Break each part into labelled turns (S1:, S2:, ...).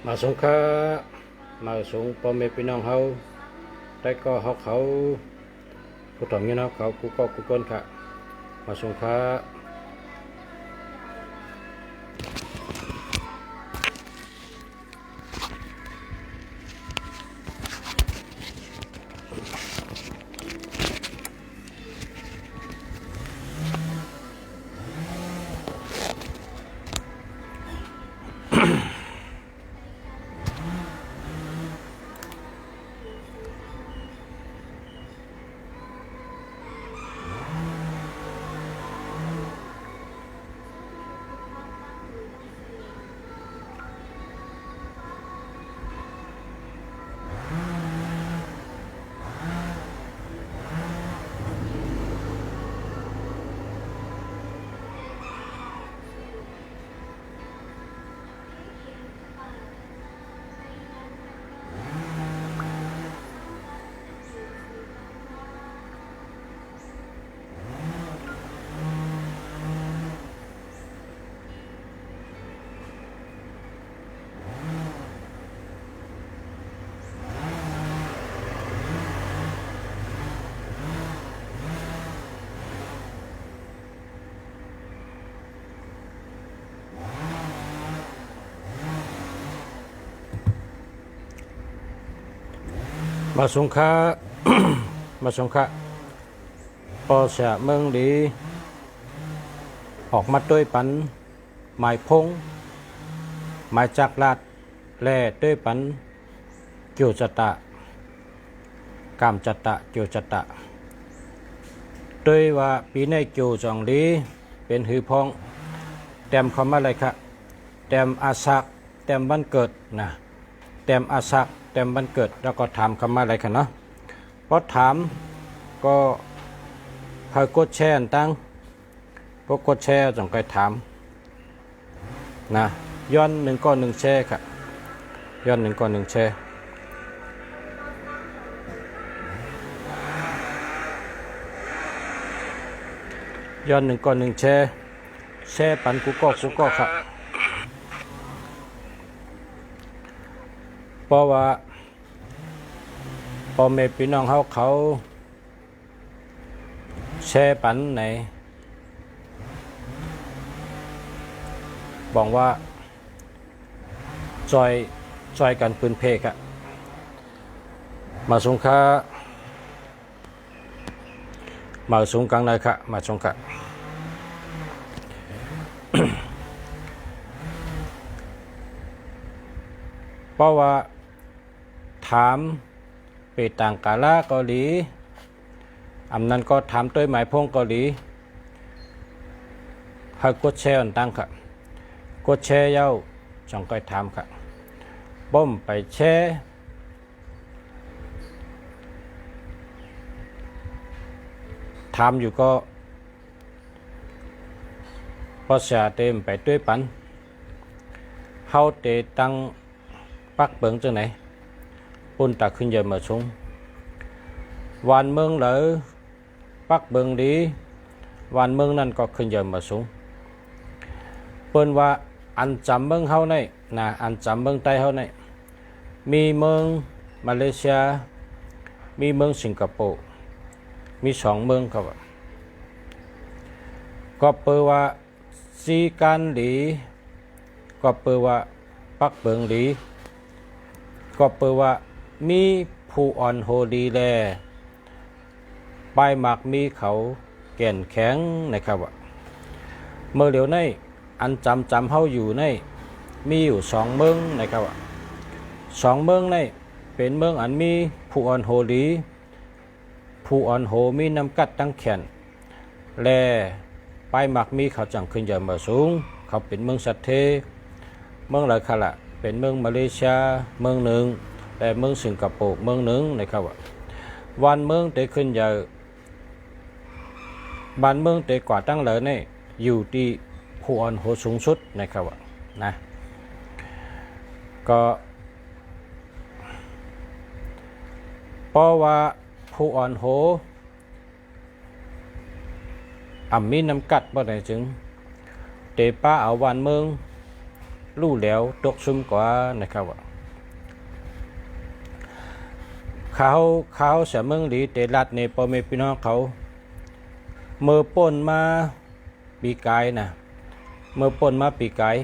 S1: มาสงเคราะห์มาสงพ่อแม่พี่น้องเฮาแต่ก็เฮาเขาผู้ถ่อมอยู่เนาะเขากูก้นค่ะมาสงเคราะห์มาสงเคราะห์ มาสงเคราะห์ปอเสียเมืองดีออกมาด้วยปันหมายพงหมายจักลาดแล่ด้วยปันเกี่ยวจตะกามจตะเกี่ยวจตะด้วยว่าปีในเกี่ยวจองดีเป็นหือพองแต้มคำอะไรครับแต้มอาสักแต้มวันเกิดนะแต้มอาสักแต้มวันเกิดแล้วก็ถามคำอะไรกันเนาะพอถามก็คอยกดแชร์ตั้งพวกกดแชร์จงไปถามนะย้อน1 ก้อน 1แชร์ครับย้อน1 ก้อน 1แชร์ย้อน1 ก้อน 1แชร์แชร์ปันกูก็ครับเพราะว่าพ่อแม่พี่น้องเขาแชร์ปันไหนบอกว่าจอยกันปืนเพกอะมาสงค่ามาสงกังเลยค่ะมาสงค่ะ เพราะว่าถามไปต่างกาลาเกาหลีอำนั้นก็ถามด้วยหมายพงเกาหลีให้กดแชร์ตั้งค่ะกดแชร์เย้าจงก็ถามค่ะบ่มไปแชร์ถามอยู่ก็พอเสียเต็มไปด้วยปันเฮาเตตั้งปักเบิ่งจังไหนปุ่นตาขึ้นเยอะมาสูงวันเมืองเหลือปักเบิ่งดีวันเมืองนั่นก็ขึ้นเยอะมาสูงเปิ้นว่าอันจำเมืองเฮาในนะอันจำเมืองใต้เฮาในมีเมืองมาเลเซียมีเมืองสิงคโปร์มี2 เมืองครับก็เปิดว่าซีกันหลีก็เปิดว่าปักเบิ่งหลีก็เปิดว่ามีผู้อ่อนโหดีแลปลายหมากมีเขาแก่นแข็งนะครับเมื่อเดี๋ยวในอันจำเฮาอยู่ในมีอยู่2 เมืองนะครับ2 เมืองในเป็นเมืองอันมีผู้อ่อนโหดีผู้อ่อนโหมีน้ำกัดตั้งแขนและปลายหมากมีเขาจังขึ้นเยอะมาสูงเขาเป็นเมืองสัตเทเมืองหลายขละเป็นเมืองมาเลเซียเมืองหนึ่งและเมืองสิงคโปร์เมืองหนึ่งนะครับวันเมืองเตขึ้นเยอะบ้านเมืองเตกว่าตั้งเลยนี่อยู่ที่ผู้อ่อนโหสูงสุดนะครับนะก็เพราะว่าผู้อ่อนโหมีน้ำกัดบ่ได้จึงเตป้าเอาวันเมือง ลู่แล้วตกซุ่มกว่านะครับว่าเขาเสเมืองดีเตลัดในพ่อแม่พี่น้องเขาเมื่อป่นมาปีกายนะเมื่อป่นมาปีกาย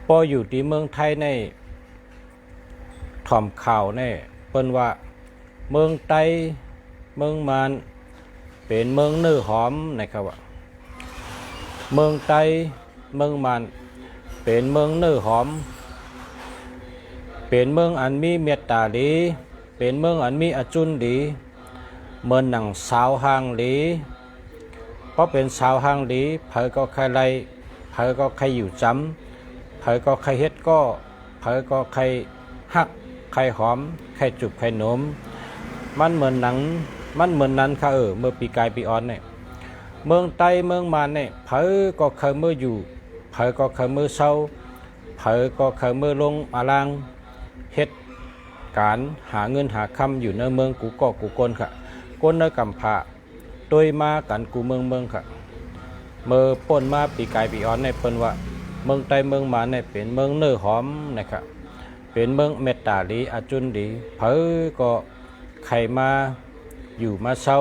S1: พออยู่ที่เมืองไทยในถ่อมข่าวในเปิ้นว่าเมืองไต้เมืองมานเป็นเมืองเนื้อหอมนะครับว่าเมืองไต้เมืองมานเป็นเมืองเนื้อหอมเป็นเมืองอันมีเมตตาดีเป็นเมืองอันมีอจุนดีเมืองหนังสาวหางดีเพราะเป็นสาวหางดีเผยก็ใครไรเผยก็ใครอยู่จำเผยก็ใครเฮ็ดก็เผยก็ใครหักใครหอมใครจุบใครหนมมันเหมือนหนังมันเหมือนนั้นค่ะเมื่อปีกายปีอ่อนเนี่ยเมืองไต้เมืองมานเนี่ยเผยก็เคยเมื่ออยู่เผยก็เคยเมื่อเศร้าเผยก็เคยเมื่อลงอาลางเฮ็ดการหาเงินหาคำอยู่ในเมืองกูก็กูกนค่ะก้นในกำผาโดยมากันกูเมืองค่ะเมื่อป่นมาปีกายปีอ่อนในเปิ้นว่าเมืองไต้เมืองมานเนี่ยเป็นเมืองเนื้อหอมนะครับเป็นเมืองเมตตาดีอาจุนดีเผยก็ใครมาอยู่มาเศร้า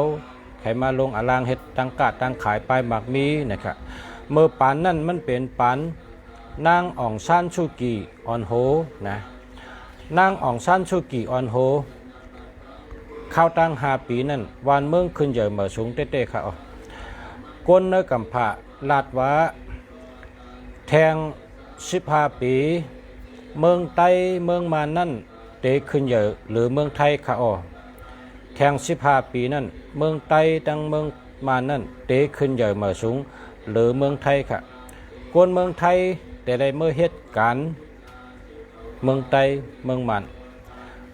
S1: ใครมาลงอาลางเฮ็ดตั้งกาดตั้งขายปลายหมากมีนะครับเมื่อปานนั่นมันเป็นปานนางอ่องซานชูกีออนโฮนะนางอ่องซานชูกีออนโฮเข้าตั้ง5 ปีนั่นวันเมืองขึ้นใหญ่เหมือสูงเต้ๆค่ะก้นเนื้อกำผาลาดว่าแทง15 ปีเมืองไต้เมืองมานั่นเตขึ้นใหญ่หรือเมืองไทยค่ะแทง15 ปีนั่นเมืองไต้ตั้งเมืองมานั่นเตขึ้นใหญ่เหมือสูงหรือเมืองไทยค่ะก้นเมืองไทยแต่ได้เมื่อเหตุการณ์เมืองไต้เมืองมัน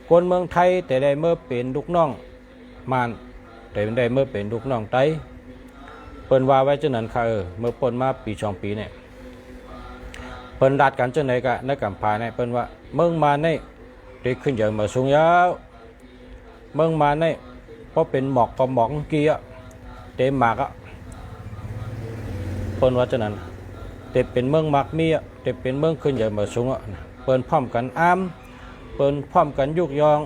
S1: คนเมืองไทยแต่ได้เมื่อเป็นลูกน้องมันแต่ได้เมื่อเป็นลูกน้องไต้เปิ้นว่าไว้จังนั้นค่ะเมื่อป่นมาปี2 ปีเนี่ยเปิ้นรัดกันจังไหนกะในกำพาเนี่ยเปิ้นว่าเมืองมันเนี่ยได้ขึ้นใหญ่มาสูงยาวเมืองมันเนี่ยเพราะเป็นหมอกก็หมอกกี้อ่ะเต็มหมากอ่ะเปิ้นว่าจังนั้นแต่เป็นเมืองหมากมีอ่ะแต่เป็นเมืองขึ้นใหญ่มาสูงอ่ะเปิ้นพร้อมกันอ้ามเปิ้นพร้อมกันยุกยอง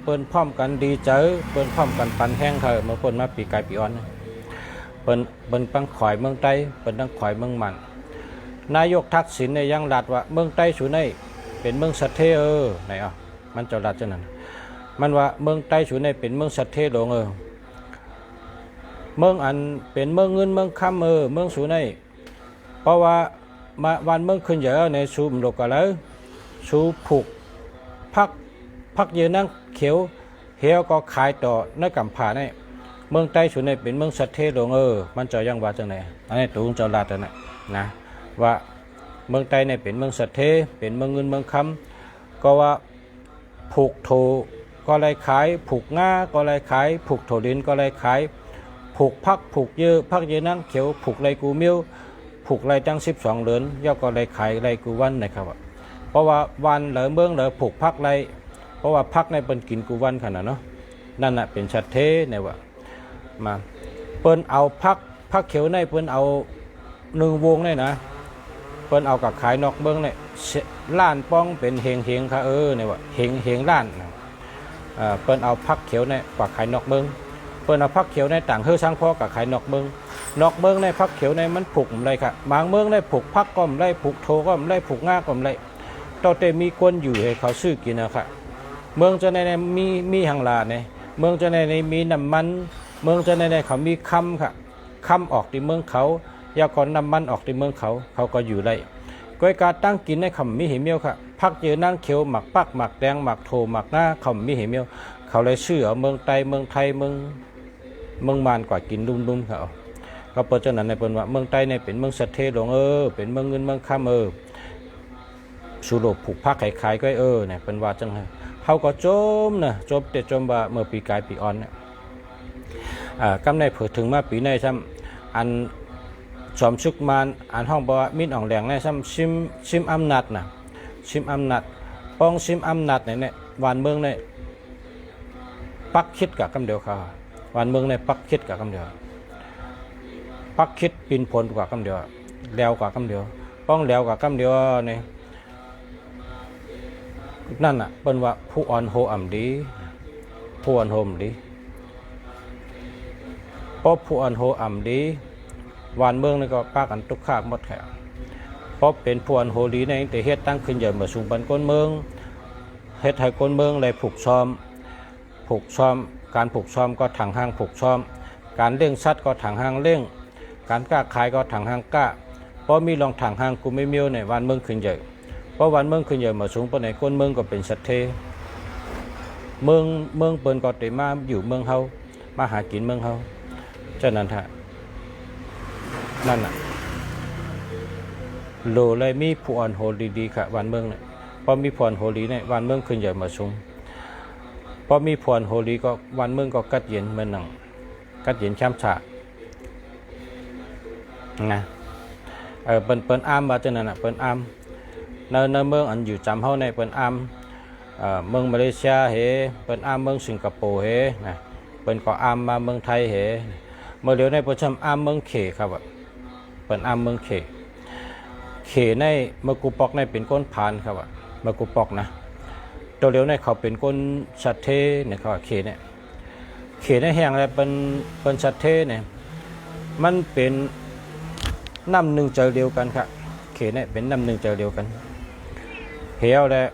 S1: เปิ้นพร้อมกันดีใจเปิ้นพร้อมกันปันแห้งเธอเมื่อป่นมาปีกายปีอ่อนเปิ้นปังข่อยเมืองไต้เปิ้นตั้งข่อยเมืองมันนายกทักษิณเนี่ยยังรัดว่าเมืองไต้สุนัยเป็นเมืองสัตเทไหนอ่ะมันจะรัดจังนั้นมันว่าเมืองไต้สุนัยเป็นเมืองสัตเทหลงเมืองอันเป็นเมืองเงินเมืองคำเมืองสุนัยเพราะว่ามาวันเมืองขึ้นเยอะในสูมโลกแล้วสูผูกพักเยอะนั่งเขียวเฮียวก็ขายต่อในกำผาในเมืองไต้สุนัยเป็นเมืองสัตเทหลงมันจะยังว่าจังไหนอันนี้ตูงจะรัดนะว่าเมืองไต้เนี่ยเป็นเมืองสัตเทเป็นเมืองเงินเมืองคำก็ว่าผูกโถก็เลยขายผูกง่าก็เลยขายผูกโถดินก็เลยขายผูกผูกเยอะนั่งเขียวผูกไรกูมิ้วผูกไรตั้ง12 เหรียญย่อก็เลยขายไรกูวันนะครับเพราะว่าวันเหลือเมืองเหลือผูกพักไรเพราะว่าพักในเป็นกินกูวันขนาดเนาะนั่นน่ะเป็นสัตเทเนี่ยว่ามาเปิ้นเอาพักเขียวในเปิ้นเอา1 วงเนี่ยนะเปิ้นเอากับขายนอกเมืองเนี่ยล้านป้องเป็นเฮงค่ะเนี่ยว่าเฮงล้านเปิ้นเอาพักเขียวในกว่าขายนอกเมืองเปิ้นเอาพักเขียวในต่างเฮือช่างพ่อกับขายนอกเมืองในพักเขียวในมันผูกอะไรค่ะบางเมืองในผูกพักก็ไม่ผูกโทก็ไม่ผูกง่าก็ไม่ต่อแต่มีคนอยู่ให้เขาซื้อกินนะครับเมืองจะในมีหังลาเนี่ยเมืองจะในมีน้ำมันเมืองจะในเขามีคำค่ะคำออกที่เมืองเขายาก่อนน้ำมันออกที่เมืองเขาก็อยู่ได้ก้อยการตั้งกินในคำมีเหมียวค่ะพักเยอะนั่งเขียวหมักปักหมักแดงหมักโทหมักหน้าคำมีเหมียวเขาเลยชื่อเอาเมืองไต้เมืองไทยเมืองมานกว่ากินดุมๆเขาก็เปิดจังนั้นในเปิ้นว่าเมืองไต้เนี่ยเป็นเมืองสัตเทหลงเป็นเมืองเงินเมืองคำสุโรปผูกพักขายก็เนี่ยเป็นว่าจังเขาก็จมแต่จมว่าเมื่อปีกายปีอ่อนเนี่ยกำในเผื่อถึงมาปีในซ้ำอันสมชุกมานอันห้องบอกว่ามินอ่องแหลงในซ้ำชิมอำนาจนะชิมอำนาจป้องชิมอำนาจเนี่ยวันเมืองเนี่ยปักคิดกับคำเดียวค่ะวันเมืองเนี่ยปักคิดกับคำเดียวปักคิดปินพลกว่าคำเดียวแล้วกว่าคำเดียว ป้องแล้วกับกำเดียวนี่นั่นน่ะเป็นว่าผู้อ่อนโหอ่ำดีผู้อ่อนโหมดีเพราะผู้อ่อนโหอ่ำดีวานเมืองนี่ก็ปากันตุกขาหมดแถวเพราะเป็นผู้อ่อนโหดีในแต่เฮ็ดตั้งขึ้นใหญ่เหมือนสูงบันก้นเมืองเฮ็ดให้ก้นเมืองเลยผูกซ้อมการผูกซ้อมก็ถังห้างผูกซ้อมการเลี้ยงสัตว์ก็ถังห้างเลี้ยงการกล้าขายก็ถังห้างกล้าเพราะมีรองถังห้างกูไม่มีในวานเมืองขึ้นใหญ่เพราะวานเมืองขึ้นใหญ่เหมือนสูงปนในก้นเมืองก็เป็นสัตว์เทเมืองเปิ้นก็ได้มาอยู่เมืองเฮามาหากินเมืองเฮาฉะนั้นฮะนั่นน่ะโลเลยมีผู้อ่อนโหดีๆค่ะวันเมืองเนี่ยพอมีผู้อ่อนโหดีเนี่ยวันเมืองขึ้นใหญ่มาสูงพอมีผู้อ่อนโหดีก็วันเมืองก็กัดเย็นเหมือนหนังกัดเย็นช้ำฉะนะเปิ้นอ้ามว่าจังนั้นน่ะเปิ้นอ้ามในเมืองอันอยู่จำเฮาในเปิ้นอ้ามเมืองมาเลเซียเฮเปิ้นอ้ามเมืองสิงคโปร์เฮนะเปิ้นก็อ้ามมาเมืองไทยเฮเมื่อเดี๋ยวในประชมอ้ามเมืองเขครับเปิ้นอ้ามเมืองเขในเมื่อกูปอกในเป็นก้นพานครับเมื่อกูปอกนะตัวเดียวในเขาเป็นก้นชัดเทเนี่ยเขาเขในแห้งอะไรเป็นชัดเทเนี่ยมันเป็นน้ำหนึ่งใจเดียวกันครับเขเนี่ยเป็นน้ำหนึ่งใจเดียวกันเหี่ยวแล้ว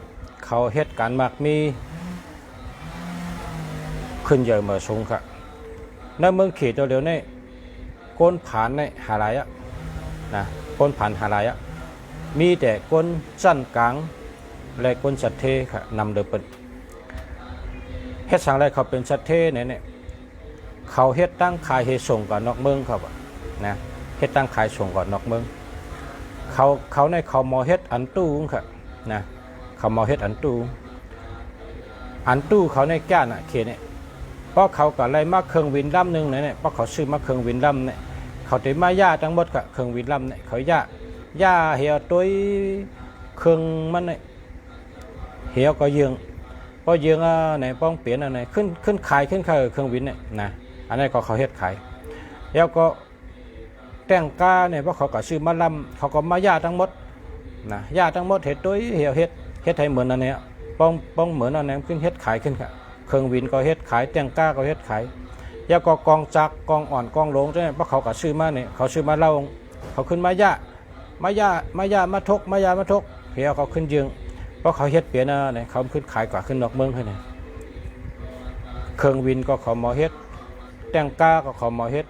S1: เขาเฮ็ดการมักมีขึ้นเยอะมาสูงครับในเมืองเขตตัวเดียวในก้นผานในหาลายะนะก้นผานหาลายะมีแต่ก้นสั้นกลางและก้นชัดเทค่ะนำเดิมเป็นเฮ็ดสั่งอะไรเขาเป็นชัดเทเนี่ยเขาเฮ็ดตั้งขายเฮส่งกับนอกเมืองครับนะเฮ็ดตั้งขายส่งกับนอกเมืองเขาในเขามอเฮ็ดอันตู้ค่ะนะเขามอเฮ็ดอันตู้เขาในแก่น่ะเขเนี่ยเพราะเขาก็ไล่มาเครื่องวินลำหนึ่งเนี่ยเพราะเขาซื้อมาเครื่องวินลำเนี่ยเขาได้มาย่าทั้งหมดกับเครื่องวินลำเนี่ยเขาย่าเหี่ยวตัวเครื่องมันเนี่ยเหี่ยวก็ยืงพอยืงเนี่ยป้องเปลี่ยนอะไรขึ้นขายเครื่องวินเนี่ยนะอันนี้ก็เขาเฮ็ดขายแล้วก็แต่งกาเนี่ยเพราะเขาก็ซื้อมาลำเขาก็มาย่าทั้งหมดนะย่าทั้งหมดเห็ดตัวเหี่ยวเฮ็ดให้เหมือนอันนี้ป้องเหมือนอันนี้ขึ้นเฮ็ดขายขึ้นค่ะเครื่องวินก็เฮ็ดขายแต่งก้าก็เฮ็ดขายแล้วก็กองจักกองอ่อนกองลงใช่ไหมเพราะเขาก็ซื้อมาเนี่ยเขาซื้อมาเล่าเขาขึ้นมาทกเฮียเขาขึ้นยืงเพราะเขาเฮ็ดเปลี่ยนเนี่ยเขาขึ้นขายกว่าขึ้นนอกเมืองให้เนี่ยเครื่องวินก็เขาหมอเฮ็ดแต่งก้าก็เขาหมอเฮ็ด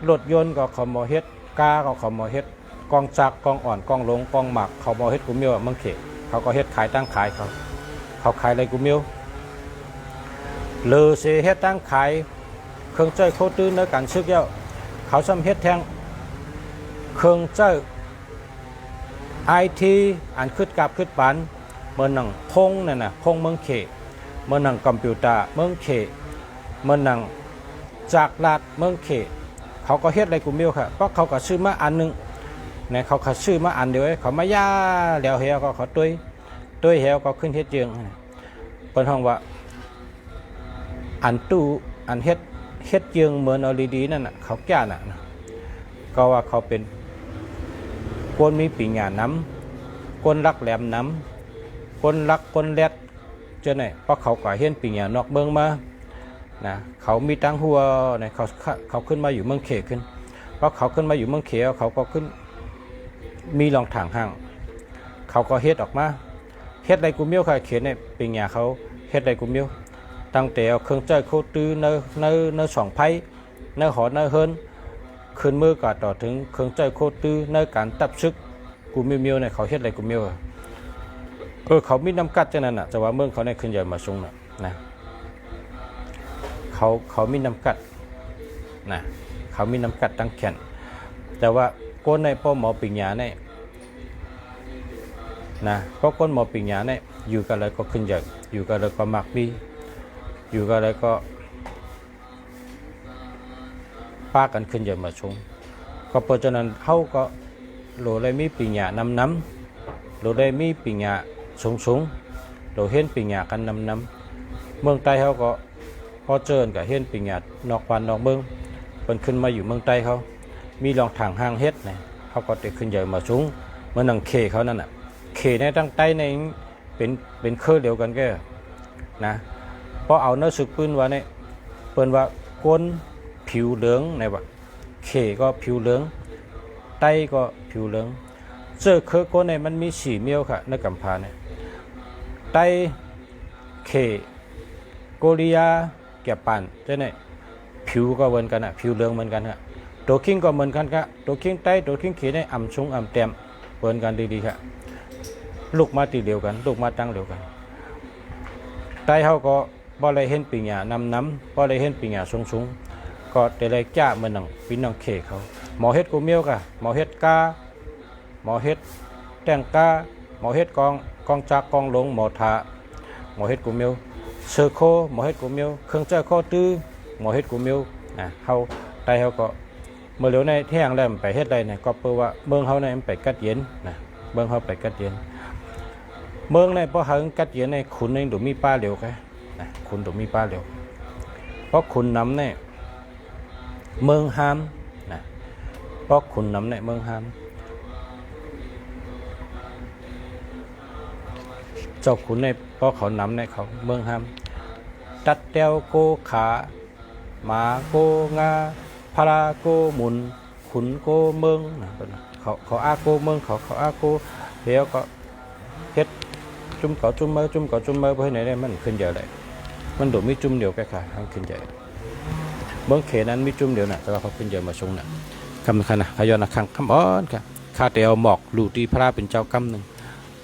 S1: รถยนต์ก็เขาหมอเฮ็ดก้าก็เขาหมอเฮ็ดกองจักกองอ่อนกองลงกองหมักเขาหมอเฮ็ดกุมิวเมืองเขเขาก็เฮ็ดขายตั้งขายเขาขายอะไรกุมิวเลอเสเฮ็ดตั้งขายเครื่องใจโคตื้นในการซึกเย้าเขาซ้ำเฮ็ดแทงเครื่องใจไอทีอันขึ้นกับขึ้นปันเมื่อนังพงนั่นน่ะพงเมืองเขเมื่อนังคอมพิวเตอร์เมืองเขเมื่อนังจากลาดเมืองเขเขาก็เฮ็ดอะไรกูมิวค่ะเพราะเขาก็ซื้อมาอันนึงเนี่ยเขาซื้อมาอันเดียวเขามาย่าแล้วเหี่ยวก็เขาตุ้ยเหี่ยวก็ขึ้นเฮ็ดเจียงเป็นห้องว่าอันตู้อันเฮ็ดเจียงเหมือนเอาดีๆนั่นน่ะเขาแก่น่ะก็ว่าเขาเป็นคนมีปีญาน้ำคนรักแหลมน้ำคนรักคนแรดเจ้าไหนเพราะเขาก่อเห็นปีญานอกเมืองมานะเขามีตังหัวเนี่ยเขาขึ้นมาอยู่เมืองเขขึ้นเพราะเขาขึ้นมาอยู่เมืองเขเขาก็ขึ้นมีรองถางห่างเขาก็เฮ็ดออกมาเฮ็ดไรกูมิ้วค่ะเขียนในปีญาเขาเฮ็ดไรกูมิ้วตั้งแต่เอาเครื่องใจโคตื้อในสองไพ่ในหอในเฮินขึ้นมือก็ต่อถึงเครื่องใจโคตื้อในการตับซึกกูมิ้วเนี่ยเขาเฮ็ดไรกูมิ้วเขามีน้ำกัดจังนั้นน่ะแต่ว่าเมืองเขาในขึ้นใหญ่มาสูงนะเขามีน้ำกัดนะเขามีน้ำกัดตั้งแขนแต่ว่าก้นในพ่อหมอปิญญาเนี่ยนะเพราะก้นหมอปิญญาเนี่ยอยู่กันเลยก็ขึ้นใหญ่อยู่กันเลยก็มักดีอยู่กันเลยก็ป้ากันขึ้นใหญ่มาชงก็เพราะฉะนั้นเขาก็โหลเลยมีปิญญานำโหลเลยมีปิญญาสูงโหลเห็นปิญญากันนำเมืองใต้เขาก็พอเจอกับเห็นปิญญานอกวันนอกเมืองเป็นขึ้นมาอยู่เมืองใต้เขามีรองทางห้างเฮ็ดเนี่ยเขาก็ได้ขึ้นใหญ่มาสูงเ มันหนังเคเขานั่นน่ะเคในตั้งใต้ในเป็นเครือเดียวกันแกนะเพราะเอาเนื้อสึกปืนว่าเนี่ยเปิ้นว่าก้นผิวเหลืองในว่าเคก็ผิวเหลืองไตก็ผิวเหลืองเจอเครือก้นเนี่ยมันมี4เมียวค่ะในกัมพาเนี่ยไตเคโกริยาแก่ปันเจ้าเนี่ยผิวก็เหมือนกันอ่ะผิวเหลืองเหมือนกันฮะตัวคิงก็เหมือนกันครับตัวคิงไตตัวคิงเขเนี่ยอ่ำชุงอ่ำเต็มเหมือนกันดีๆครับลูกมาตีเดียวกันลูกมาตั้งเดียวกันไตเขาก็บ่ได้เห็นปีหญ้านำบ่ได้เห็นปีหญ้าสูงๆก็แต่เลยจ้าเหมือนหนังปีนังเขเขาหมอเฮ็ดกูเมียวกะหมอเฮ็ดกาหมอเฮ็ดแตงกาหมอเฮ็ดกองจักกองหลงหมอทาหมอเฮ็ดกูเมียวเสือโคหมอเฮ็ดกูเมียวเครื่องเจ้าข้อตื้อหมอเฮ็ดกูเมียวนะเฮาไตเฮาก็เมื่อเหลียวในแท่งแล้วไปเฮ็ดได้เนี่ยก็เปิ้ว่าเมืองเฮาเนี่ยมันไปกัดเย็นนะเมืองเฮาไปกัดเย็นเมืองในพอหางกัดเย็นในขุนในดูมีป้าเหลียวแค่นะขุนดูมีป้าเหลียวเพราะขุนน้ำเนี่ยเมืองหามนะเพราะขุนน้ำเนี่ยเมืองหามเจ้าขุนในเพราะเขาน้ำในเขาเมืองหามตัดเตียวโกขาหมาโกงาพาราโกหมุนขุนโกเมืองนะเขาอาโกเมืองเขาอาโกเดี๋ยวก็เฮ็ดจุ่มเกาจุ่มเมื่อเพื่อไหนได้มันขึ้นเยอะเลยมันโดดมีจุ่มเดียวแค่ค่ะมันขึ้นใหญ่เมืองเขนั้นมีจุ่มเดียวน่ะแต่ว่าเขาขึ้นเยอะมาชงน่ะคำขนาดขยอนคำอ้อนค่ะข้าแต่เอาหมอกดูตีพระเป็นเจ้ากำหนึ่ง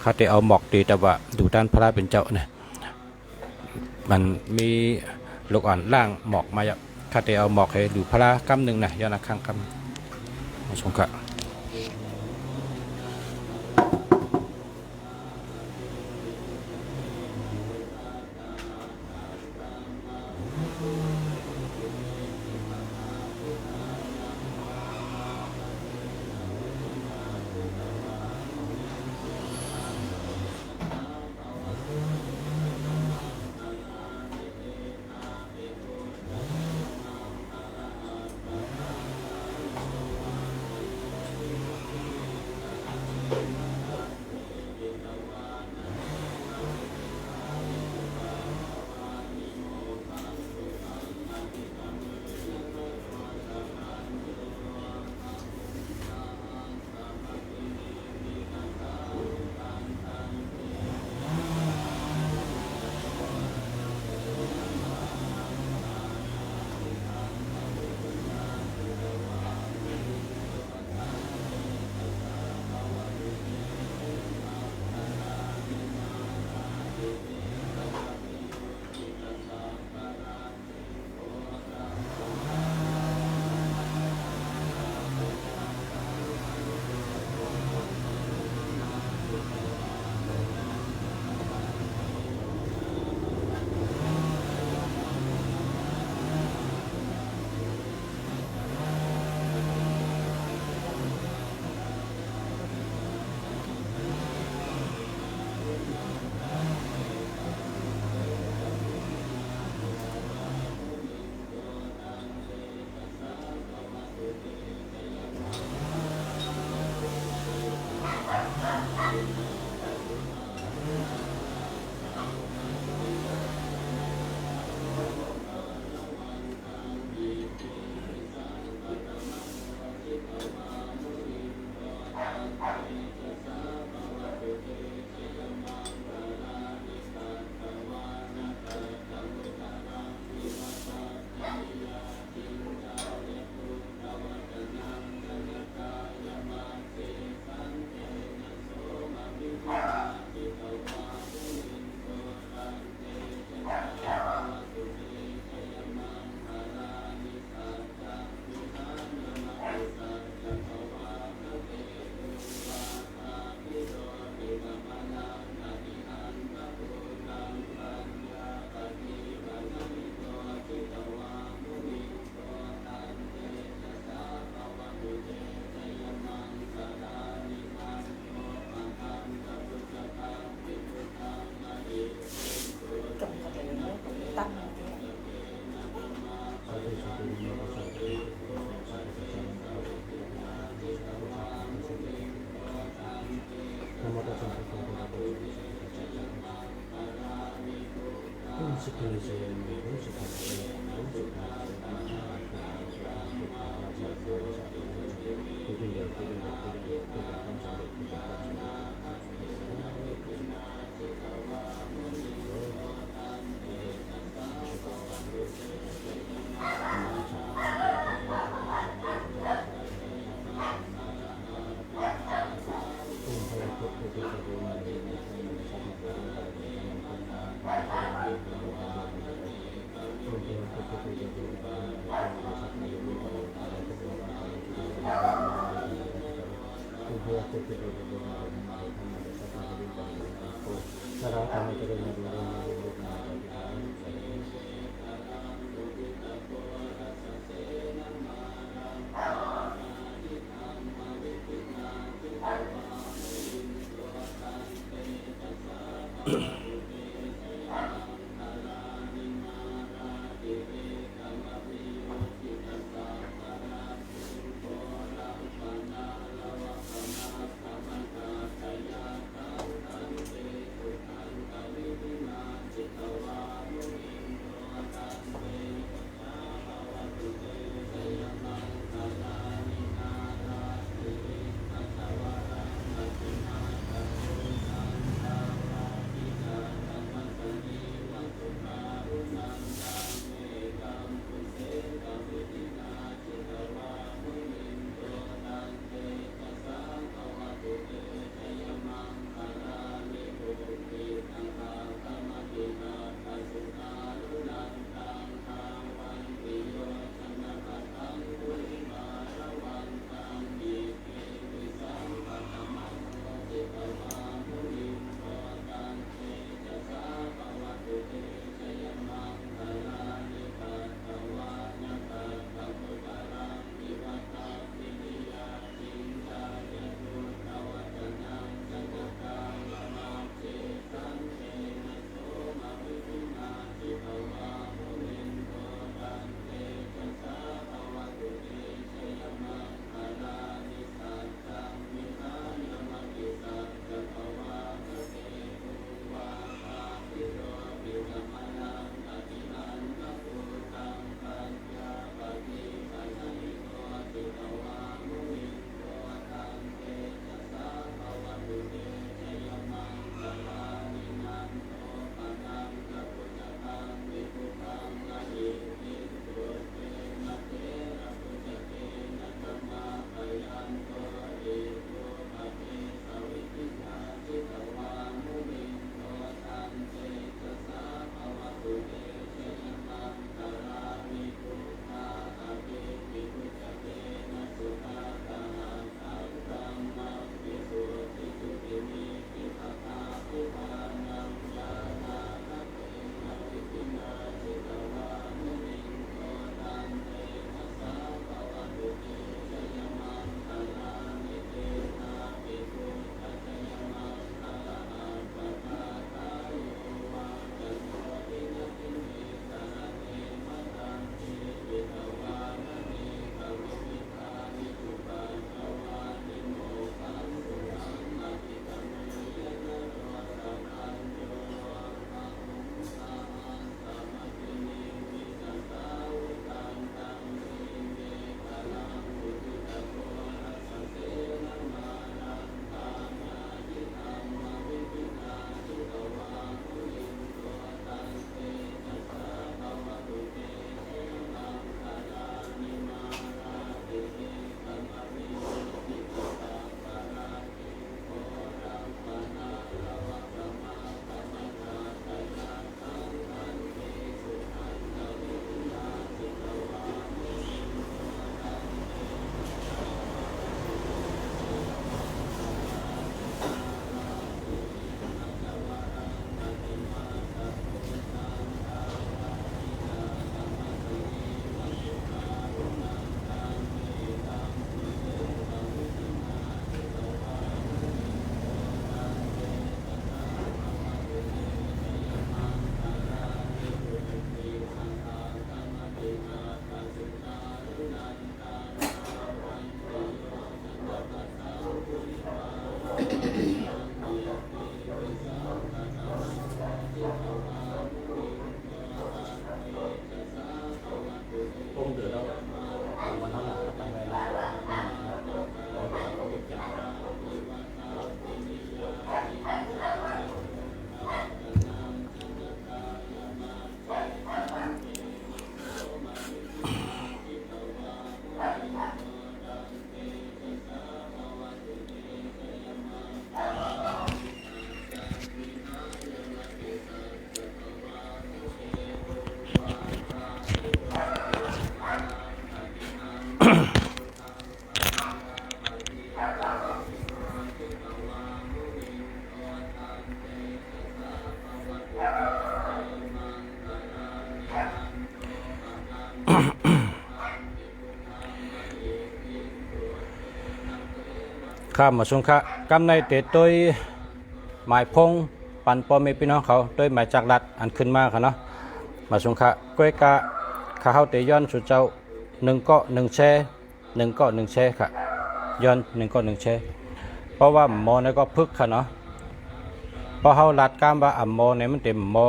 S1: ข้าแต่เอาหมอกตีแต่ว่าดูด้านพระเป็นเจ้าเนี่ยมันมีลูกอ่อนล่างหมอกมาข้าแต่เอาหมอกให้ดูพระกำหนึ่งน่ะย้อนคำมาชงค่ะ อ ข้ามมาสุงคะกำในเตะตัวหมายพงปันปอมีพี่น้องเขาตัวหมายจากรัดอันขึ้นมาค่ะเนาะมาสุงคะก้อยกะข้าเฮาเตะย้อนสุดเจ้า1 เกาะ 1 แช่1 เกาะ 1 แช่ค่ะย้อน1 เกาะ 1 แช่เพราะว่าหมอเนี่ยก็พึกค่ะเนาะพอเฮาลัดกล้ามว่าหมอเนี่ยมันเต็มหมอ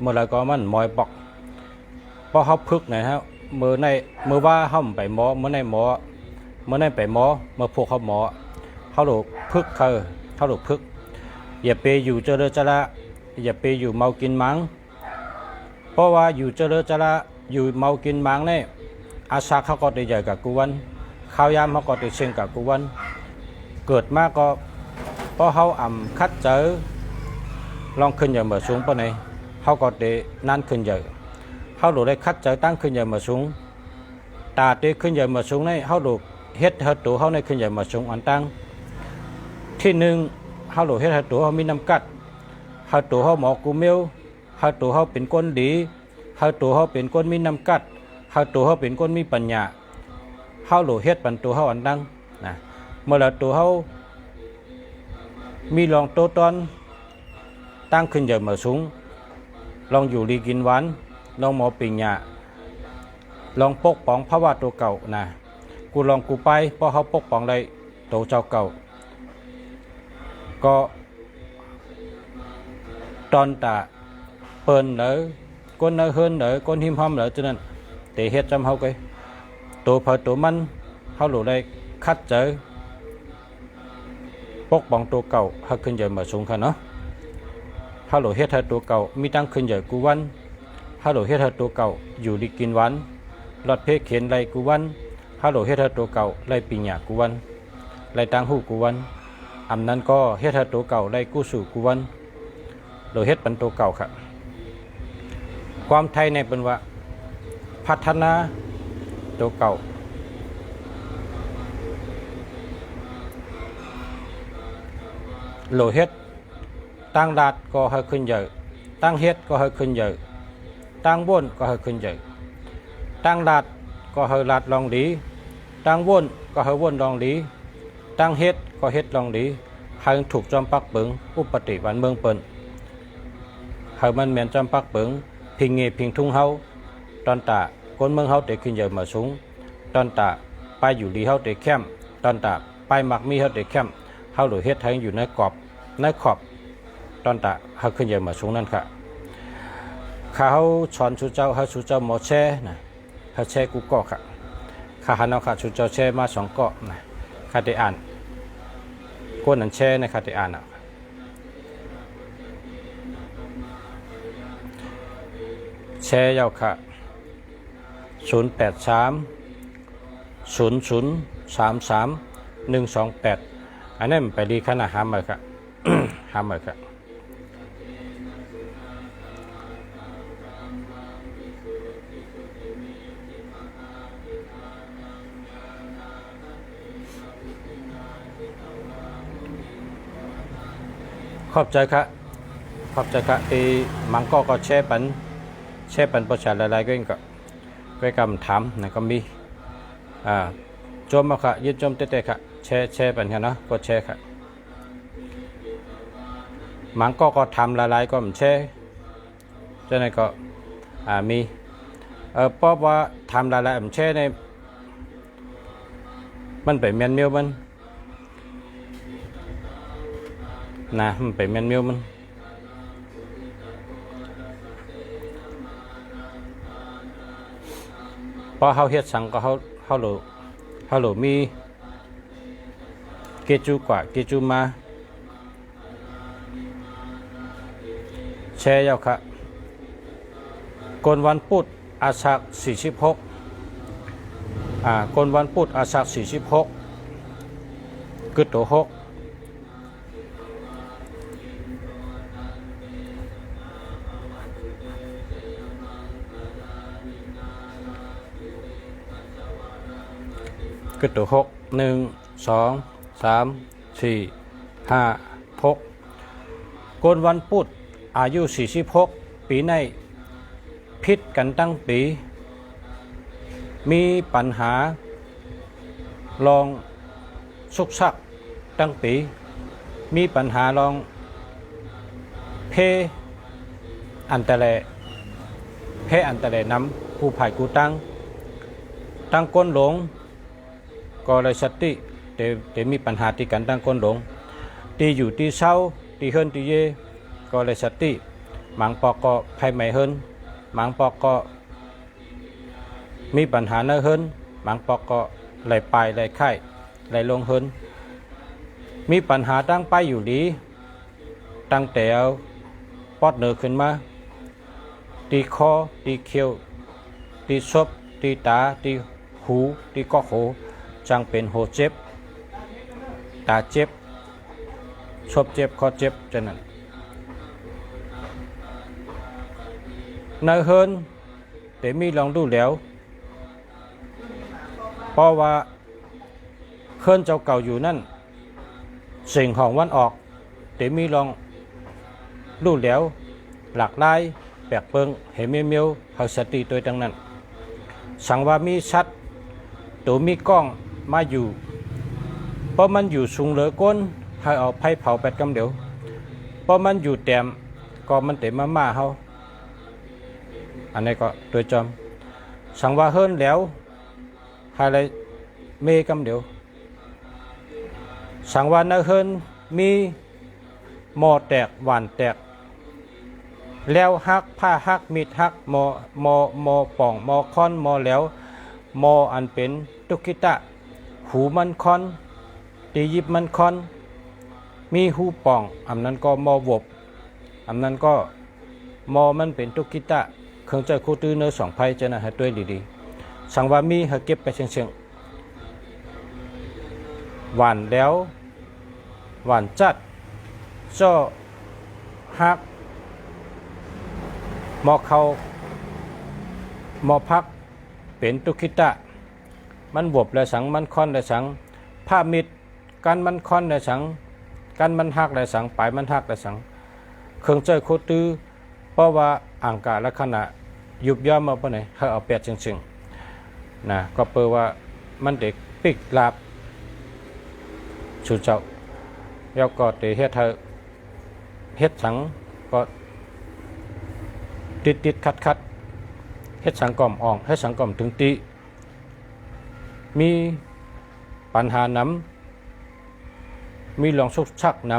S1: เมื่อไรก็มันมอยบอกพอเฮาพึกเนี่ยฮะมือว่าเฮาไปหมอเมื่อในหมอเมื่อในไปหมอเมื่อพวกเขาหมอเขาหลุดพึกเขาหลุดพึกอย่าไปอยู่เจริญจระอย่าไปอยู่เมากินมังเพราะว่าอยู่เจริญจระอยู่เมากินมังเนี่ยอาชาเขาก็ได้ใหญ่กับกูวันข้าวยามเขาก็ได้เชิงกับกูวันเกิดมาก็พอเขาคัดเจอลองขึ้นอย่างเมื่อสูงปะเนี่ยเขาก็ได้นั่นขึ้นใหญ่เขาหลุดได้คัดเจอตั้งขึ้นอย่างเมื่อสูงตาได้ขึ้นอย่างเมื่อสูงเนี่ยเขาหลุดเฮ็ดตัวเขาในขึ้นอย่างเมื่อสูงอันตั้งที่หนึ่งเขาหลุดเฮ็ดตัวเขามีน้ำกัดเขาตัวเขาหมอกูเมลเขาตัวเขาเป็นก้นดีเขาตัวเขาเป็นก้นมีน้ำกัดเขาตัวเขาเป็นก้นมีปัญญาเขาหลุดเฮ็ดปันตัวเขาอันตั้งนะเมื่อเราตัวเขามีลองโตตอนตั้งขึ้นอย่างเมื่อสูงลองอยู่ดีกินหวานลองหมอปิญญาลองปกป้องภาวะตัวเก่านะกูลองกูไปเพราะเขาปกป้องได้ตัวเจ้าเก่าก็ตอนตาเปิ้นเนอก้นเนอเฮินเนอก้นหิมห้อมเนอฉะนั้นเตะเฮ็ดจำเขาไกตัวเผาตัวมันเขาหลุดได้คัดเจอปกป้องตัวเก่าเขาขึ้นใหญ่มาสูงค่ะเนาะเขาหลุดเฮ็ดให้ตัวเก่ามีตั้งขึ้นใหญ่กูวันเขาหลุดเฮ็ดให้ตัวเก่าอยู่ดีกินหวานรถเพกเขียนไรกูวันเขาหลุดเฮ็ดให้ตัวเก่าไรปิญญากูวันไรตั้งหูกูวันอำนั้นก็เฮ็ดให้ตัวเก่าได้กู้สู่กูวันโดยเฮ็ดเป็นตัวเก่าค่ะความไทยในเป็นว่าพัฒนาตัวเก่าโลเฮ็ดตั้งดาดก็ให้ขึ้นใหญ่ตั้งเฮ็ดก็ให้ขึ้นใหญ่ตั้งว่นก็ให้ขึ้นใหญ่ตั้งดาดก็ให้ลาดลองดีตั้งว่นก็ให้ว่นลองดีตั้งเฮ็ดก็เฮ็ดลองดีให้ถูกจอมปักเปิงอุปติวันเมืองเปิ้นให้มันแม่นจอมปักเปิงพิงเงพิงทุ่งเฮาตอนตาคนเมืองเฮาเตะขึ้นใหญ่มาสูงตอนตาไปอยู่ดีเฮาเตะแคมตอนตาไปมักมีเฮาเตะแคมเฮาหรือเฮ็ดให้อยู่ในกรอบในขอบตอนตาเฮาขึ้นใหญ่มาสูงนั่นค่ะข้าเฮาสอนสู่เจ้าเฮาสู่เจ้าหมอแช่นะเฮาแช่กูก็ค่ะข้าหันเอาค่ะสู่เจ้าแช่มา2 เกาะนะข้าได้อ่านก้นนั้นแช่ในข้าได้อ่านอ่ะแชร์ยาวค่ะ083 0033 128อันนั้นไปดีขนาดหามเลยค่ะ หามเลยค่ะขอบใจค่ะขอบใจค่ะที่มังก็แชร์ปันประชาหลายๆก็กำถามนะก็มีโจมมาค่ะยืดโจมเตะๆค่ะแชร์ปันค่ะเนาะก็แชร์ค่ะมังก็ทำหลายๆก็มันแชร์ฉะนั้นก็มีเพราะว่าทำหลายๆมันแชร์ในมันไปเมียนเมียวมันนะมันไปเมียนเมียวมันพอเขาเฮ็ดสังก็เขาหลุมีเกจูกว่าเกจูมาแชร์ยาวค่ะกนวันพุธอาสาฬ46กนวันพุธอาสาฬ46กึดโต6กึดตัว6 1 2 3 4 5 6กนวันพุธอายุ46ปีในพิษกันตั้งปีมีปัญหาลองสุกซัก ตั้งปีมีปัญหาลองเพอันตะแลเพอันตะแลน้ำผู้ภายกูตั้งก้นหลงก็เลยสติแต่มีปัญหาที่กันตั้งก้นหลงตีอยู่ที่เศร้าตีเฮิรนตีเยก็เลยสติหมังปอกก็ไพ่ไม่เฮิรนหมังปอกก็มีปัญหาเนื้อเฮิรนหมังปอกก็ไหลไปไหลไข่ไหลลงเฮิรนมีปัญหาตั้งไปอยู่ดีตั้งแต่เอาปอดเนื้อขึ้นมาตีคอตีเขียวตีศพตีตาตีหูตีกอกหูจังเป็นหูเจ็บตาเจ็บศพเจ็บคอเจ็บฉะนั้นเนื้อเฮิรนแต่มีลองดูแล้วเพราะว่าเฮิรนเจ้าเก่าอยู่นั่นสิ่งของวันออกแต่มีลองดูแล้วหลากหลายแปลกเปิงเห็นเมียวเฮาสติตัวดังนั้นสังว่ามีชัดตัวมีกล้องมาอยู่เพราะมันอยู่สูงเหลือก้นให้เอาไผ่เผาแปดกำเดียวเพราะมันอยู่แต้มก็มันเต็มมาเฮาอันนี้ก็ตัวจอมสังว่าเฮิรนแล้วให้อะไรเมกำเดียวสังว่าเนื้อเฮิรนมีหมอแตกหวานแตกแล้วหักผ้าหักมีดหักหมอป่องหมอค้อนหมอแล้วหมออันเป็นตุกิตะหูมันค้อนตียิบมันค้อนมีหูป่องอันนั้นก็หมอวบอันนั้นก็หมอมันเป็นตุกิตะเครื่องใจคู่ตื้อเนื้อสองไพ่จะนะให้ตัวดีๆสังว่ามีให้เก็บไปเชียงหวานแล้วหวานจัดจ่อหักหมอเขาหมอพักเป็นตุกิตะมันบวบและสังมันค่อนและสังผ้ามิดกันมันค่อนและสังกันมันหักและสังปลายมันหักและสังเครื่องใจโคตื้อเพราะว่าอ่างกาและขณะยุบย่อมมาปะไหนเขาเอาเปียดจริงๆนะก็เปิดว่ามันเด็กปิกลาบชูเจ้าแล้วก็เตะเฮ็ดเธอเฮ็ดสังก็ติดคัดเฮ็ดสังกอมอ่องเฮ็ดสังกอมถึงตีมีปัญหาน้ำมีลองสุกชักน้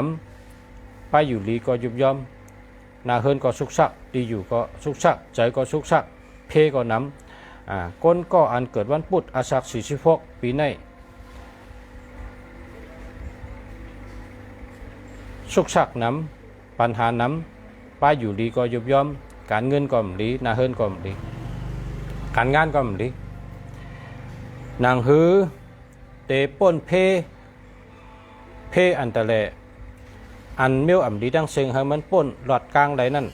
S1: ำไปอยู่ลีก็ยุบย่อมนาเฮิรนก็สุกชักตีอยู่ก็สุกชักใจก็สุกชักเพก็น้ำก้นก็อันเกิดวันพุธอาศัก46ปีในสุกชักน้ำปัญหาน้ำไปอยู่ลีก็ยุบย่อมการเงินก็ไม่ดีนาเฮิรนก็ไม่ดีการงานก็ไม่ดีนางฮือเตป้นเพอันตะเลอันเมียวอ่ำดีดังเซิงให้มันป้นหลอดกลางไหลนั่น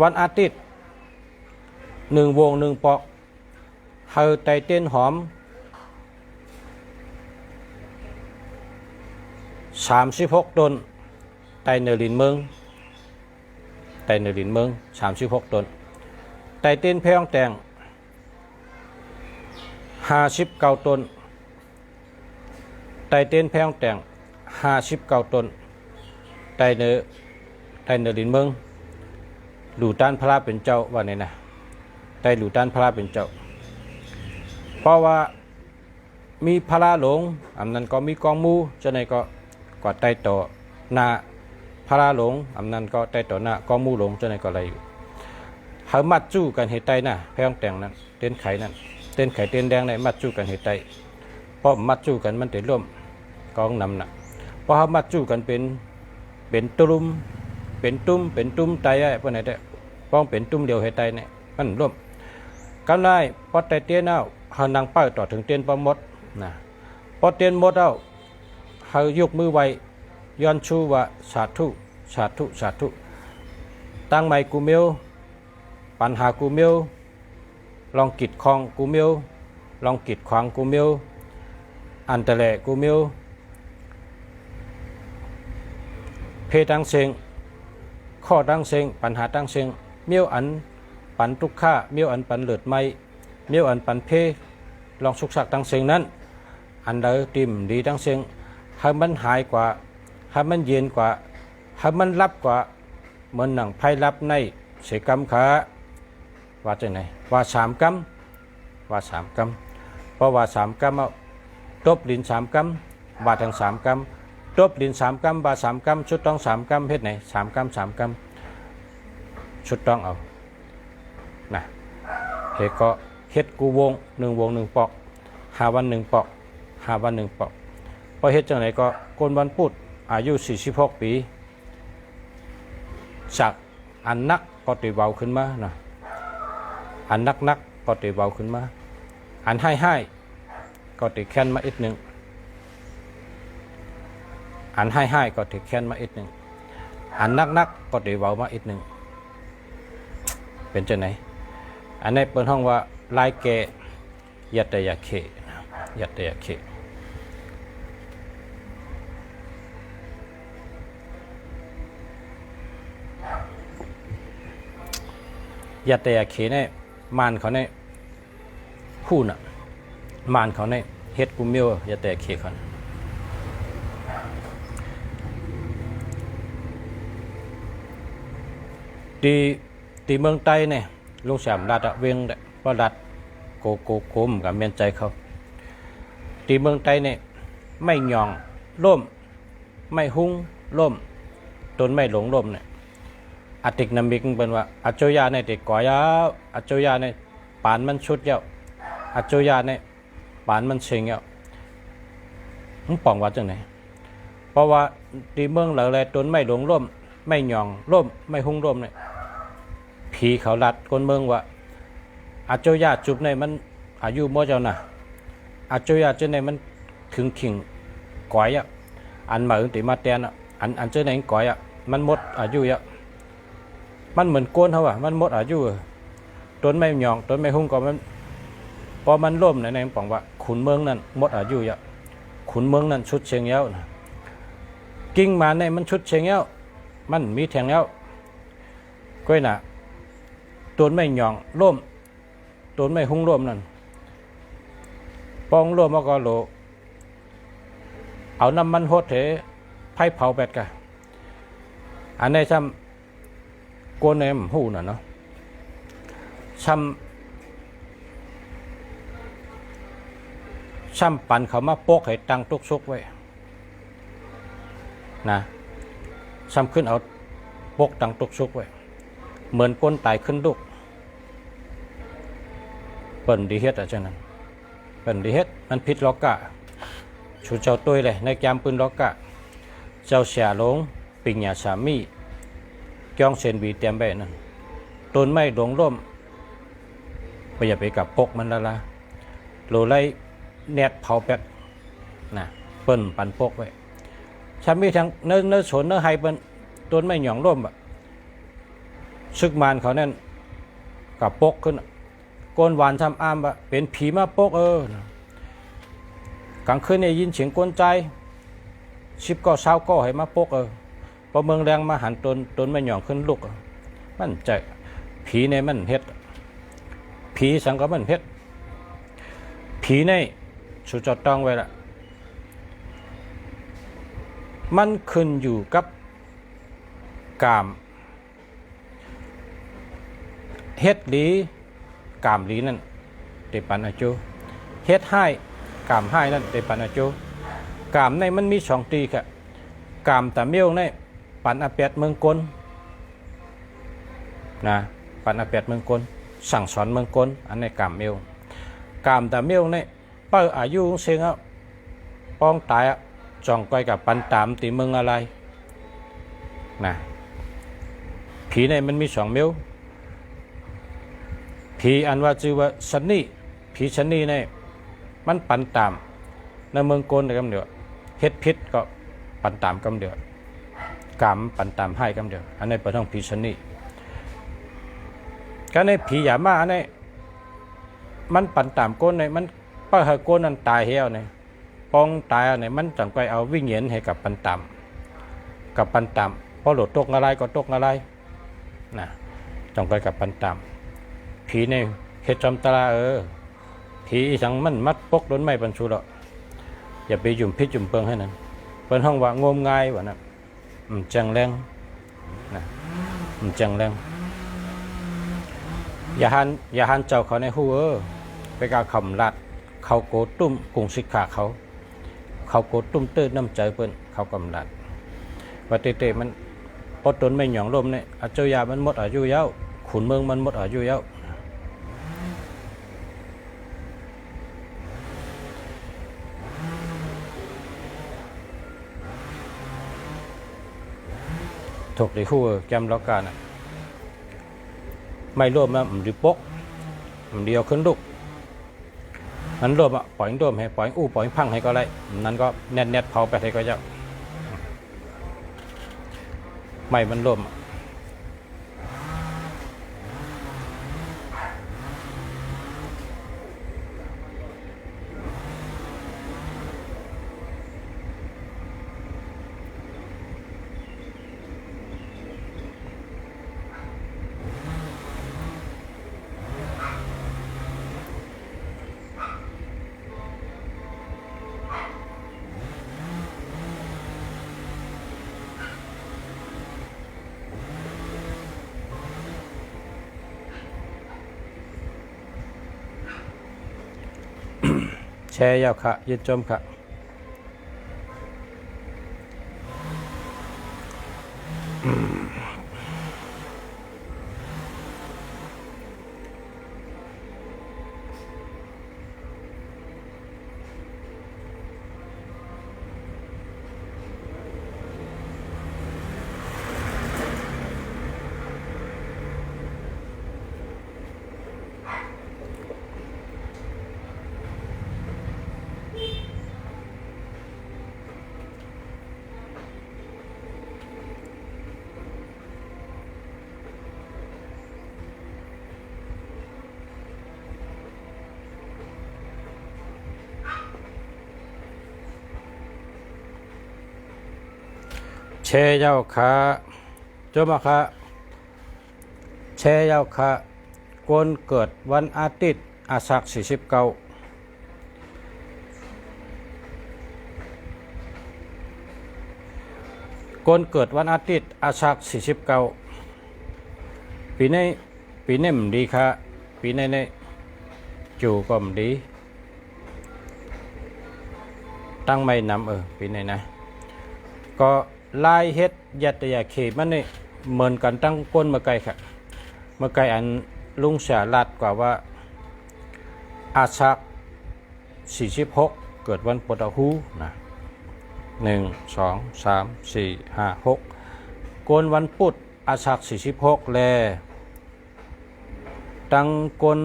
S1: วันอาทิตย์1 วง 1 ปอกเฮาไตเต้นหอม36 ต้นไตเนลินเมือง36 ต้นไตเต้นแพงแตง59 ต้นไตเต้นแพงแตง59 ต้นไตเนลินเมืองหลู่ต้านพระเป็นเจ้าว่าเนี่ยนะไตหลู่ต้านพระเป็นเจ้าเพราะว่ามีพระหลงอันนั้นก็มีกองมูจะไหนก็ไตต่อหน้าพระหลงอันนั้นก็ไตต่อหน้ากองมูหลงจะไหนก็อะไรอยู่เขามัดจู้กันเหตุใดนะแพงแต่งนั้นเต้นไข่นั้นเต้นไข่เต้นแดงในมัดจู้กันเหตุใดเพราะมัดจู้กันมันเต้นร่วมกองนำนะเพราะเขามัดจู้กันเป็นตุ้มไตไอ้พวกไหนแต่ป้องเป็นตุ้มเดียวเหตุใดเนี่ยมันร่วมกันได้พอไตเตี้ยนเอาเขานั่งเป้าต่อถึงเตี้ยนประมดนะพอเตี้ยนหมดเอาเขายกมือไว้ย้อนชูว่าสาธุตั้งไม้กูเมียวปัญหากูเมียวลองกิดคองกูเมียวลองกิดขวางกูเมียวอันตะแลกูเมียวเพดังเซงข้อดังเซงปัญหาดังเซงเมียวอันปันทุกข้าเมียวอันปันเลือดไม้เมียวอันปันเพลองสุกสักดังเซงนั้น อันใดที่มันดีทั้งสิ้นให้มันหายกว่าให้มันเย็นกว่าให้มันรับกว่าเหมือนหนังไพ่รับในเสกรรมขาว่าจะไหนว่าสามกรรมว่าสามกรรมเพราะว่าสามกรรมเอาตบดินสามกรรมว่าทั้งสามกรรมตบดินสามกรรมว่าสามกรรมชุดต้องสามกรรมเพศไหนสามกรรมสามกรรมชุดต้องเอานะเฮก็เฮ็ดกูวงหนึ่งวงหนึ่งปอก5 วัน1 ปอก5 วัน 1 ปอกพอเฮ็ดจังไหนก็คนวันพุธอายุ46 ปีจากอันนักก็ตีเบาขึ้นมานะอันนักก็ตีเบาขึ้นมาอันให้ก็ตีแค้นมาอีกหนึ่งอันให้ก็ตีแค้นมาอีกหนึ่งอันนักก็ตีเบามาอีกหนึ่งเป็นจังไหนอันนี้เปิดห้องว่าลายแกยัตตยาเขยัตตยาเขยัตตยาเขเนี่ยมานเขาเนี่ยคู่น่ะมานเขาเนี่ยเฮ็ดกุมเมียวยัตตยาเขเขาตีเมืองใต้เนี่ยลุงแสมรัดเวียงเพราะรัดโกมกับเมียนใจเขาตีเมืองใต้เนี่ยไม่หย่องล่มไม่หุ้งล่มต้นไม่หลงล่มเนี่ยอติกนามิกเป็นว่าอัจฉริยะในติก่อยาวอัจฉริยะในปานมันชุดเยาอัจฉริยะในปานมันเชิงเยามึงป่องว่าจังไหนเพราะว่าตีเมืองหลายๆต้นไม่หลงล่มไม่หย่องล่มไม่หุ้งล่มเนี่ยผีเขาลัดคนเมืองว่าอาจารย์จุบในมันอายุมั่วเจ้าน่ะอาจารย์เจ้าในมันถึงขิงก้อยอ่ะอันมาอึติมาแตนอ่ะอันเจ้าในก้อยอ่ะมันหมดอายุอ่ะมันเหมือนโกนเขาอ่ะมันหมดอายุต้นไม่หย่องต้นไม่หุ้งก็มันพอมันล่มในป่องว่าขุนเมืองนั้นหมดอายุอ่ะขุนเมืองนั้นชุดเชียงเย้านะกิ่งมาในมันชุดเชียงเย้ามันมีแทงเย้าก้อยน่ะต้นไม่หย่องร่มต้นไม่หุ้งร่มนั่นปองร่มก็โหลเอาน้ำมันโหดเถไผ่เผาแปดกะอันนี้ซ้ำโกนเนมหูน่ะเนาะซ้ำปั่นเขามาโปกให้ตังตุกซุกไว้นะซ้ำขึ้นเอาโปกตังตุกซุกไว้เหมือนก้นตายขึ้นดุกเปิ่นดีเฮ็ดอะเจ้านั้นเปิ่นดีเฮ็ดมันผิดล็อกกะชูเจ้าตุ้ยเลยในแกมปืนล็อกกะเจ้าเสียหลงปิงหยาสามีจ้องเซนวีเตรียมแบบนั้นต้นไม้หลงร่มไปอย่าไปกับปกมันละโลไลแนดเผาแปดนะเปิ่นปั่นปกไว้ชามีทั้งเนื้อสนเนื้อไฮเปิ่นต้นไม้หย่องร่มอะซึกมานเขานั่นกับปกขึ้นโกนหวานทำอ้ามว่าเป็นผีมาปกกลางคืนเนี่ยยินเสียงกวนใจ10 ก็20 ก็ให้มาปกพอเมืองแรงมาหันต้นไม่หย่องขึ้นลุกมันใจผีในมันเฮ็ดผีสังก็มันเฮ็ดผีในสุดจดต้องไว้ละมันขึ้นอยู่กับกามเฮ็ดหลีกามหลีนั่นเตปันอาจูเฮ็ดให้กามให้นั่นเตปันอาจูกามในมันมี2 ตีค่ะกามตะเมียวในปันอาเปียดเมืองกลนะปันอาเปียดเมืองกลสั่งสอนเมืองกลอันในกามเมียวกามตะเมียวในเปิ้อายุเสียงอ่ะป้องตายอ่ะจ่องก้อยกับปันตามตีเมืองอะไรนะผีในมันมี2 เมียวผีอันว่าชื่อว่าชันนี่ผีชันนี่เนี่ยมันปั่นตามในเมืองโกนในกำเดียวเฮ็ดพิษก็ปั่นตามกำเดียวกามปั่นตามให้กำเดียวอันนี้เป็นท้องผีชันนี่ก็ในผีหยามาอันนี้มันปั่นตามโกนในมันป้าเหโกนนั้นตายเหี้ยวเนี่ยปองตายเนี่ยมันจังไปเอาวิ่งเหยียนให้กับปั่นตามพอหลุดตกอะไรก็ตกอะไรนะจังไปกับปั่นตามผีในเฮ็ดจำตาผีสังมันมัดปกโดนไม่บรรชุละ อย่าไปจุ่มพิษจุ่มเปิงให้นั้นเป็นห้องว่างมงายว่านะจังแรงนะจังแรงอย่าหันเจ้าเขาในหูไปกาคำลัดเขาโกตุ้มกุงสิกขาเขาโกตุ้มตื้นน้ำใจเปิ้นเขากำลัดว่าเตะมันปดตนไม่หย่องลมเนี่ยอาเจ้ายามันหมดอายุยาวขุนเมืองมันหมดอายุยาวถูกในหูแกมล็อกการไม่ร่วมนะมันดิปกมันเดียวขึ้นลุกนั้นร่วมปล่อยร่วมให้ปล่อยอู้ปล่อยพังให้ก็ได้นั้นก็แน่นเผาไปให้ก็เจ้าไม่มันร่วมแช่ยาวค่ะยืดจมค่ะแช่ยาวค่ะจมค่ะแช่ยาวค่ะคนเกิดวันอาทิตย์อาสัก49คนเกิดวันอาทิตย์อาสัก49ปีนี้มันดีค่ะปีนี้จู่ก็มันดีตั้งไม่นำปีนี้นะก็ลายเฮ็ดยัตยาเขมันนี่เหมือนกันตั้งก้นมาไกลค่ะมาไกลอันลุงเสียลัดกว่าว่าอาชัก46เกิดวันปฐหูนะ1 2 3 4 5 6ก้นวันพุธอาชัก46แลตั้งก้น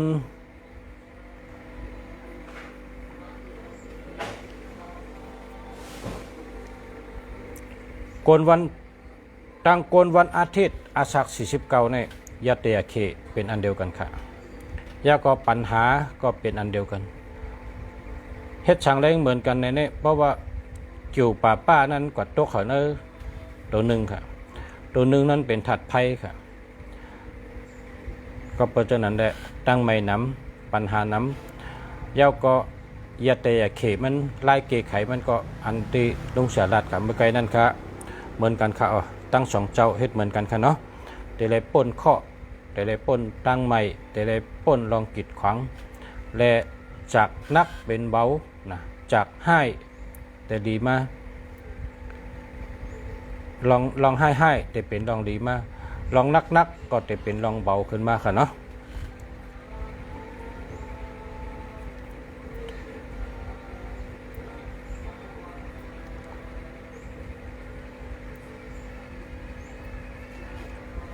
S1: กนวันตั้งกนวันอาทิตย์อาสัก49เนี่ยยาเตยเคเป็นอันเดียวกันค่ะยาก็ปัญหาก็เป็นอันเดียวกันเฮ็ดช่างแรงเหมือนกันในนี้เพราะว่ากิ่วป่าป้านั้นกว่าโต๊ะเขาเนอตัวหนึ่งค่ะตัวหนึ่งนั้นเป็นถัดไพ่ค่ะก็เพราะฉะนั้นแหละตั้งไม่น้ำปัญหาน้ำยาก็ยาเตยเคมันไล่เกไขมันก็อันที่ลงเสียรัดกับเมื่อไกลนั่นค่ะเหมือนกันค่ะตั้งสองเจ้าเฮ็ดเหมือนกันค่ะเนาะแต่เลยป่นข้อแต่เลยป่นตั้งใหม่แต่เลยป่นลองกีดขวางและจากนักเป็นเบานะจากให้แต่ดีมาลองให้แต่เป็นลองดีมาลองนักก็แต่เป็นลองเบาขึ้นมาค่ะเนาะ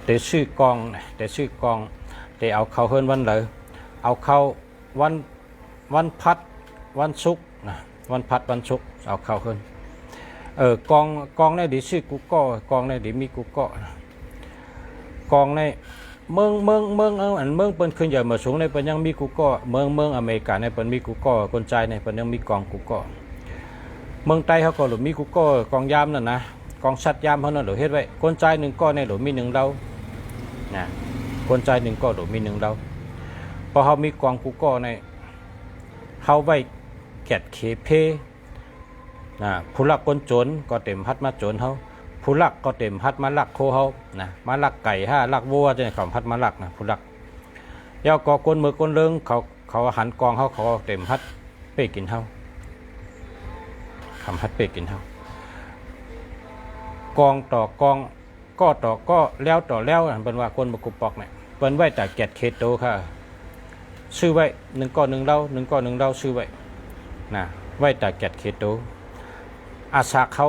S1: แต่ชื่อกองแต่ชื่อกองแต่เอาเข้าเฮิรนวันเลยเอาเข้าวันพัดวันศุกร์นะวันพัดวันศุกร์เอาเข้าเฮิรนกองในดิชื่อกูก็กองในดิมีกูก็กองในเมืองอันเมืองเปิ้นขึ้นใหญ่มาสูงในเปิ้นยังมีกูก็เมืองอเมริกาในเปิ้นมีกูก็คนใจในเปิ้นยังมีกองกูก็เมืองใต้เขาก็หลุมมีกูก็กองยามนั่นนะกองชัดยามเขานั่นหลุมเฮ็ดไว้คนใจหนึ่งก็ในหลุมมีหนึ่งเรานะคนใจหนึ่งก็หลุมมีหนึ่งเราพอเขามีกองกูก็ในเขาไว้แกะเคเพ ผู้ลักคนจนก็เต็มพัดมาจนเขาผู้ลักก็เต็มพัดมาลักโคเขานะมาลักไก่ลักวัวจะเขาพัดมาลักนะผู้ลักยาวก็คนมือคนเลิงเขาหันกองเขาเต็มพัดเป้กินเขาคำพัดเป้กินเขากองต่อกองก็ต่อก็แล้วต่อแล้วเป็นว่าคนบกุปอกเนี่ยเป็นไว้แต่แกดเคโตค่ะชื่อไว้1 ก้อน 1 เล่า1 ก้อน 1 เล่าชื่อไว้นะไว้แต่แกดเคโตอาสาเข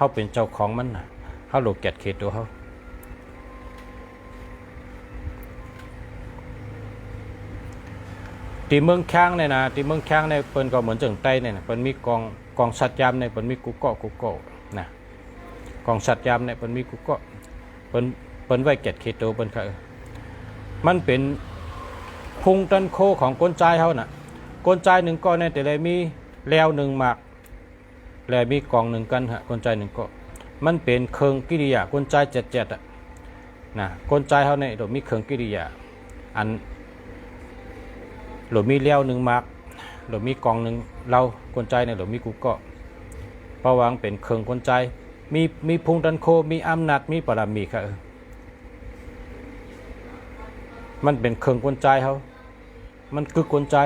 S1: าเป็นเจ้าของมันนะเขาหลบแกดเคโตเขาตีเมืองแข้งเนี่ยนะตีเมืองแข้งเนี่ยเป็นก็เหมือนจังไต้เนี่ยเป็นมีกองสัตยามเนี่ยเป็นมีกุเกาะนะกองสัตยามเนี่ยเป็นมีกุเกาะเป็นไว้แกดเคโตเป็นค่ะมันเป็นพุงต้นโคของก้นใจเขาน่ะก้นใจ1 ก้อนเนี่ยแต่เลยมีแล้ว1 หมากแล้วมีกอง1 กันฮะก้นใจ1 ก้อนมันเป็นเครื่องกิริยาก้นใจ7อ่ะนะก้นใจเขาเนี่ยโดยมีเครื่องกิริยาอันหรือมีเลี้ยว1 หมากหรือมีกอง1 เราก้นใจเนี่ยหรือมีกุเกาะเพราะวางเป็นเครื่องก้นใจมีพุงต้นโคมีอำนาจมีปรามีค่ะมันเป็นเครื่องกลใจเขามันคือกลใจ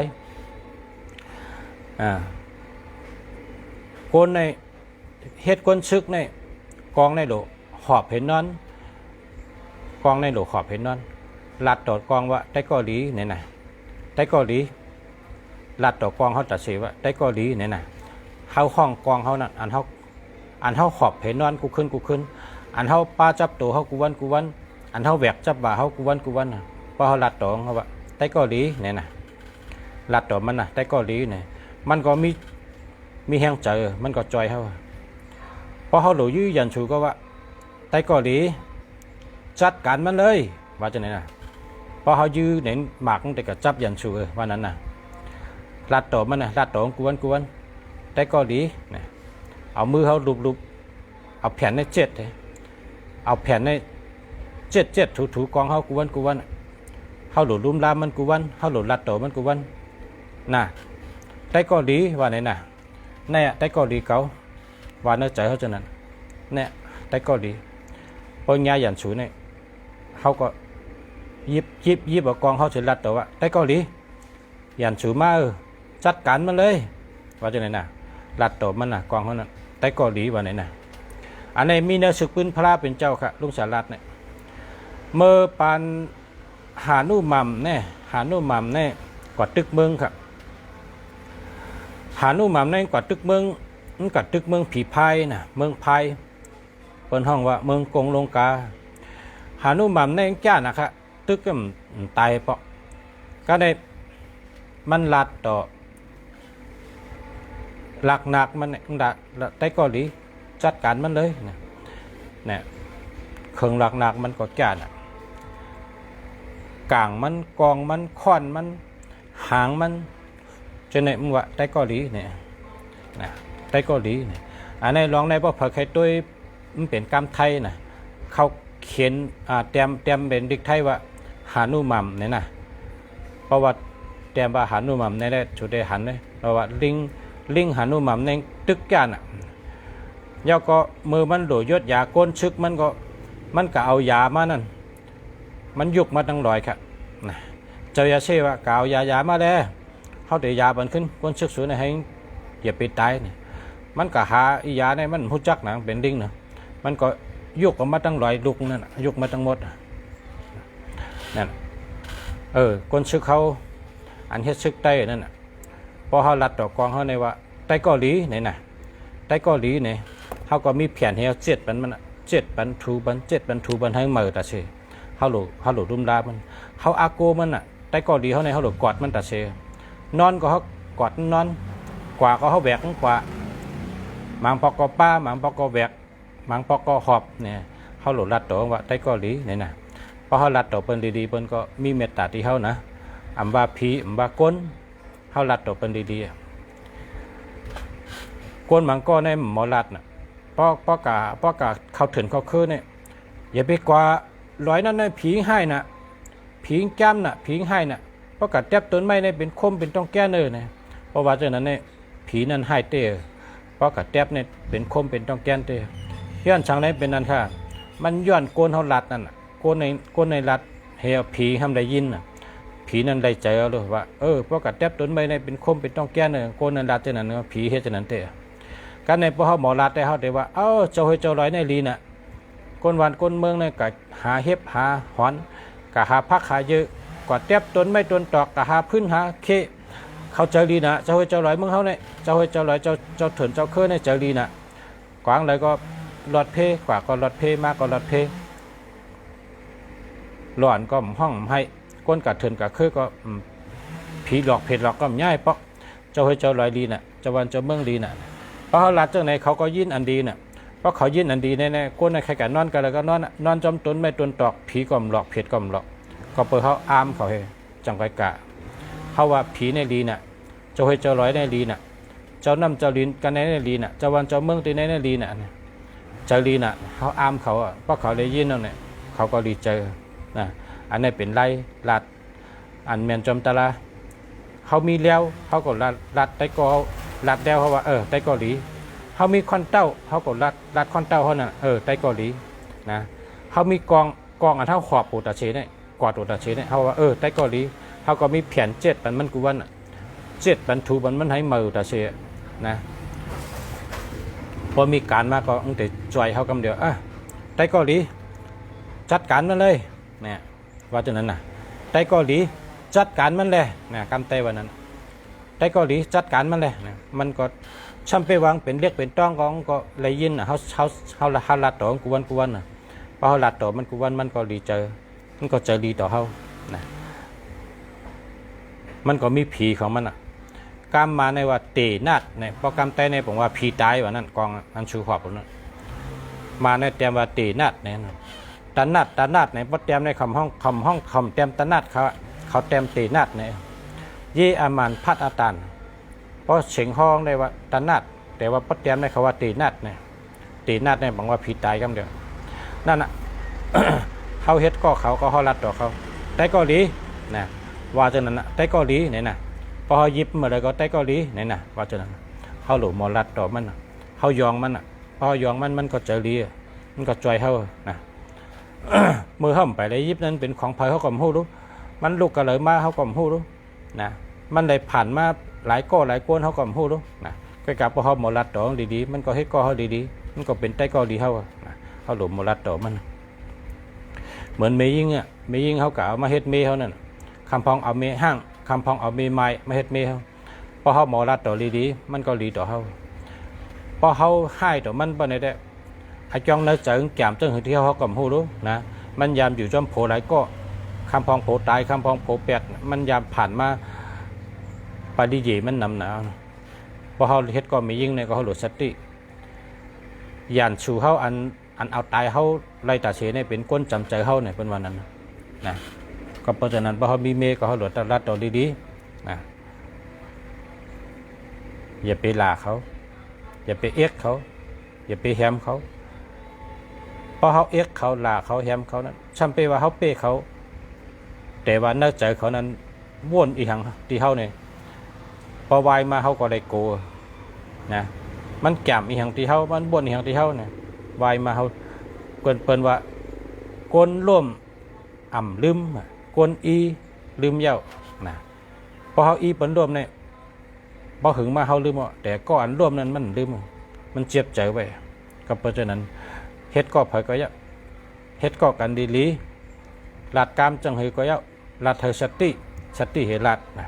S1: คนในเฮ็ดคนชึกในกองในโหลหอบเห็นนอนกองในโหลหอบเห็นนอนลัดต่อกองว่าได้ก็ดีเนี่ยนะได้ก็ดีลัดต่อกองเขาตัดสิว่าได้ก็ดีเนี่ยนะเขาห้องกองเขานั่นอันเขาหอบเห็นนอนกูขึ้นอันเขาป้าจับตัวเขากูวันอันเขาแหวกจับบ่าเขากูวันพอเขาลัดต่อเขาว่าได้ก็ดีเนี่ยนะลัดต่อมันนะได้ก็ดีเนี่ยมันก็มีแห้งเจอมันก็จอยเขาพอเขาหลุยยื้อยันชูก็ว่าได้ก็ดีจัดการมันเลยว่าจะไหนนะพอเขายื้อเน้นหมากแต่ก็จับยันชูว่านั้นนะลัดต่อมันนะลัดต่อกูวันได้ก็ดีเนี่ยเอามือเขาลุบเอาแผ่นในเอาแผ่นในถูกองเขากูวันเขาหลุดลุ่มลามมันกูวันเขาหลุดลัดต่อมันกูวันน่ะได้ก็ดีว่าไหนน่ะเนี่ยได้ก็ดีเขาว่าเนื้อใจเขาจะนั้นเนี่ยได้ก็ดีพอญาหยันสูเนี่ยเขาก็ยิบเอากองเขาเฉลัดต่อว่าได้ก็ดีหยันสูมาจัดการมันเลยว่าจะไหนน่ะลัดต่อมันน่ะกองเขาน่ะได้ก็ดีว่าไหนน่ะอันนี้มีเนื้อศึกปืนพระเป็นเจ้าค่ะลุงสารัตเนี่ยเมื่อปานหานุ่มเนี่ยกว่าตึกเมืองครับหานุ่มเนี่ยกว่าตึกเมืองมันกว่าตึกเมืองผีพายนะเมืองพายเปิ้นห้องว่าเมืองกงลงกาหานุ่มเนี่ยจ้านะครับตึกก็ตายเพราะก็ได้มันลัดต่อหลักหนักมันเนี่ยได้ก็ดีจัดการมันเลยเนี่ยเครื่องหลักหนักมันก็จ้าน่ะกลางมันกองมันค้อนมันหางมันจะเนี่ยมึงว่าได้ก็ดีเนี่ยนะได้ก็ดีเนี่ยอันนี้ลองในพวกเผยไข่ตุ้ยมันเป็นกรรมไทยนะเขาเขียนเตรียมเป็นดิกไทยว่าหานุมัมเนี่ยนะเพราะว่าเตรียมว่าหานุมัมในได้ชุดได้หันเลยเพราะว่าลิงหานุมัมในตึกแก่น่ะย่อก็มือมันโดดยศยาก้นชึกมันก็เอายามานั่นมันยุกมาตั้ง100ครับเจ้ายาเชื่อว่ากาวยามาแล้วเขาเดี๋ยวยาบันขึ้นก้นชึกสวยในให้อย่าไปตายเนี่ยมันก็หาอียาในมันหูจักหนังเป็นดิ้งเนาะมันก็ยุกออกมาตั้ง100ลูกนั่นยุกมาตั้งหมดนั่นก้นชึกเขาอันเฮ็ดชึกใต้นั่นพอเขาลัดต่อกองเขาในว่าใต้เกาหลีไหนน่ะใต้เกาหลีเนี่ยเขาก็มีแผนให้7 ปันมัน7 ปันทูบันให้มือตาเชเขาหลุดรุมดามันเขาอาโกมันใต้เกาหลีเขาในเขาหลุดกอดมันตาเชนอนก็เขากอดนอนกว่าก็เขาแบกกว่าหมางปอกก็ป้าหมางปอกก็แบกหมางปอกก็หอบเนี่ยเขาหลุดลัดต่อว่าใต้เกาหลีเนี่ยน่ะพอเขาลัดต่อเปิ้นดีๆเปิ้นก็มีเมตตาที่เขานะอำว่าผีอำว่าก้นเขาลัดต่อเปิ้นดีๆก้นหมางก็ในหมอลัดน่ะป้อกะเขาถึงเขาคืนเนี่ยอย่าไปกว่า100นั่นในผีให้น่ะผีแก้มน่ะผีให้น่ะเพราะกะแทบต้นไม้ในเป็นคมเป็นต้องแก้เนอเนี่ยเพราะว่าจากนั้นเนี่ยผีนั้นให้เตะ ราะกระแตบเนี่ยเป็นคมเป็นต้องแก้นเตย้อนช่างไหนเป็นนั่นค่ะมันย้อนโกนเฮาลัดนั่นน่ะโกนในลัดเฮาผีทำได้ยินน่ะผีนั่นได้ใจเอาเลยว่าเพราะกระแตบต้นไม้ในเป็นคมเป็นต้องแก้นเนี่ยโกนในลัดจังนั้นเนาะผีเฮ็ดจังนั้นเตกันในพอเฮาหมอลัดได้เฮาได้ว่าเจ้าเฮ้ยเจ้าลอยในลีน่ะคนวันคนเมืองเนี่ยก็หาเฮ็บหาหอนก็หาพักหาเยอะกว่าแตบต้นไม้ต้นตอกก็หาพื้นหาเคเขาเจอลีน่ะเจ้าเฮ้ยเจ้าลอยเมืองเฮาเนี่ยเจ้าเฮ้ยเจ้าลอยเจ้าเถินเจ้าเคยเนี่ยเจอลีน่ะกวางเลยก็หลอดเพกว่าก็หลอดเพมากก็หลอดเพหลอนก็ห้องให้ก้นกัดเถินกัดคือก็ผีหลอกเพจหลอกก็ง่ายปอกเจ้าเฮ้ยเจ้าลอยลีน่ะเจ้าวันเจ้าเมืองลีน่ะเพราะเขาลัดจังไหนเขาก็ยินอันดีน่ะเพราะเขายินอันดีแน่ๆก้นในใครกันนอนกันแล้วก็นอนจอมต้นไม่ต้นตอกผีก็หลอกเพจก็หลอกก็เปิดเขาอามเขาเฮจังไปกะเขาว่าผีในลีน่ะเจ้าเฮ้ยเจ้าลอยในลีน่ะเจ้าน้ำเจ้าลินกันในลีน่ะเจ้าวันเจ้าเมืองตีในลีน่ะเจ้าลีน่ะเขาอามเขาเพราะเขาได้ยินนั่นเนี่ยเขาก็ดีเจอนะอันนี้เป็นไรลัดอันเมียนจอมตะลาเขามีแล้วเขาก็ลัดไตก็ลัดแล้วเขาว่าไตเกาหลีเขามีคอนเต้าเขาก็ลัดคอนเต้าเขาน่ะไตเกาหลีนะเขามีกองอันเท่าขอบปูตาเชเนี่ยกอดปูตาเชเนี่ยเขาว่าไตเกาหลีเขาก็มีแผนเจ็ดปันมันกูวันเจ็ดปันทูมันให้มือตาเชนะพอมีการมาก็แต่จอยเขากำเดียวไตเกาหลีจัดการมันเลยเนี่ยว่าจากนั้นน่ะไตเกาหลีจัดการมันเลยเนี่ยกำเตวันนั้นไตเกาหลีจัดการมันเลยเนี่ยมันก็ช่ำไปวางเป็นเรียกเป็นต้องของก็เลยยินน่ะเขาลัดต่อกูวันน่ะพอเขาลัดต่อมันกูวันมันก็ดีเจอมันก็เจอดีต่อเขานะมันก็มีผีของมันอ่ะกามมาในว่าเตนัดเนี่ยพอกามเตในผมว่าผีตายว่านั่นกองอันชูขอบนั้นมาในเตรียมว่าเตนัดเนี่ยตานัดในพอเตรียมในคำห้องเตรียมตานัดเขาเตรียมเตนัดเนี่ยยี่อามันพัดอาตันเพราะเฉียงห้องได้ว่าตานัดแต่ว่าพอเตรียมในคำว่าเตนัดเนี่ยบอกว่าผีตายกันเดียวนั่นน่ะ เขาเฮ็ดก็เขาก็ลัดต่อเขาไต้เกาหลีนะว่าจังนั้นน่ะไต้เกาหลีเนี่ยนะพอเขายิบมาเลยก็ไต้เกาหลีเนี่ยนะว่าจังนั้นเขาหลุมมอลัดต่อมันเขายองมันพอยองมันก็เจอลีมันก็จอยเขานะมือเขาไปเลยยิบนั้นเป็นของภัยเขาก็ไม่รู้มันลูกกระเลยมาเขาก็ไม่รู้นะมันได้ผ่านมาหลายกวนเขาก็ไม่รู้นะก็กลับพอเขาหมอลัดต่อดีๆมันก็ให้ก็เขาดีๆมันก็เป็นไต้เกาหลีเขานะเขาหลุมมอลัดต่อมันเหมือนเมยิงเขากะเอามาเฮ็ดเมเขานั่นคำพองเอาเมห้างคำพองเอาเมไม้มาเฮ็ดเมเขาพอเขาหมอลัดต่อดีๆมันก็ดีต่อเขาพอเขาให้ต่อมันปะเนี่ยไอ้จองเนื้อเจิงแก้มจังหือที่เขาก็ไม่รู้นะมันยามอยู่จอมโผหลายก็คำพองโผตายคำพองโผแปดมันยามผ่านมาปาดิเยมันนำหนาวพอเขาเฮ็ดก็ไม่ยิ่งเนี่ยก็เขาหลุดสติยานชูเขาอันเอาตายเขาไล่ตาเฉยเนี่ยเป็นก้นจำใจเขาเนี่ยเป็นวันนั้นนะก็เพราะฉะนั้นพอเขามีเมก็เขาหลุดรัดต่อดีๆนะอย่าไปลาเขาอย่าไปเอ็กเขาอย่าไปแฮมเขาพอเขาเอ็กเขาลาเขาแฮมเขานั้นช่ำไปว่าเขาเป้เขาแต่ว่าเนื้อใจเขานั้นว่นอีหังที่เขาเนี่ยพอวายมาเขาก็ได้โกนะมันแก้มอีหังที่เขามันบ่นอีหังที่เขาเนี่ยวายมาเขาเปิ้นว่าก้นร่วมลืมก้นอีลืมเย้านะพอเขาอีเปิ้นร่วมเนี่ยพอหึงมาเขาลืมแต่ก็อันร่วมนั้นมันลืมมันเจ็บใจไว้ก็เพราะฉะนั้นเฮ็ดก็เผยก็ยะเฮ็ดก็กันดีลีลาดกามจังเฮก็ยะลาดเธอสติเฮลาดนะ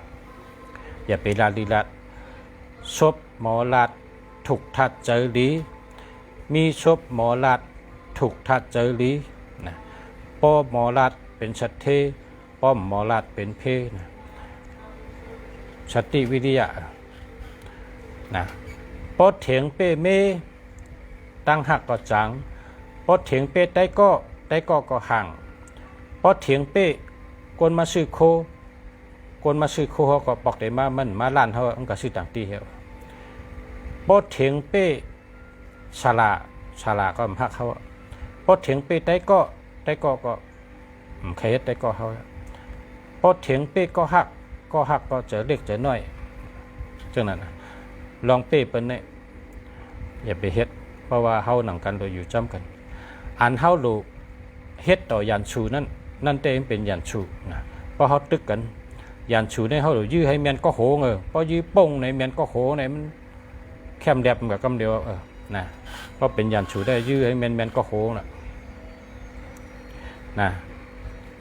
S1: อย่าไปลาดีลาดชบหมอลาดถูกทัดเจอลีมีชบหมอลาดถูกทัดเจอลีนะป้อหมอลาดเป็นชัดเทป้อมหมอลาดเป็นเพนะสติวิริยะนะปอเถียงเป้เมตั้งหักก็จังปอเถียงเป้ได้ก็ห่างปอเถียงเป้กวนมาซื้อโคเขาก็บอกได้มันมาล้านเขาอันก็ซื้อต่างตีเหรอปอเถียงเป้ชาลาก็หักเขาปอเถียงเป้ได้ก็ใครเฮ็ดได้ก็เขาปอเถียงเป้ก็หักก็เจอเล็กเจอน้อยจังนั้นลองเป้เปิ้นเนี่ย อย่าไปเฮ็ดเพราะว่าเฮาหนังกันโดยอยู่จ้ำกันอันเฮาดูเฮ็ดต่อยันชูนั่นเองเป็นยันชูนะเพราะเฮาตึกกันยันชูในเฮาดูยื้อให้แม่นก็โหงเพราะยื้อป้งในแม่นก็โหในมันแคมแดบกับกำเดียวนะเพราะเป็นยันชูได้ยื้อให้แม่นก็โหนะ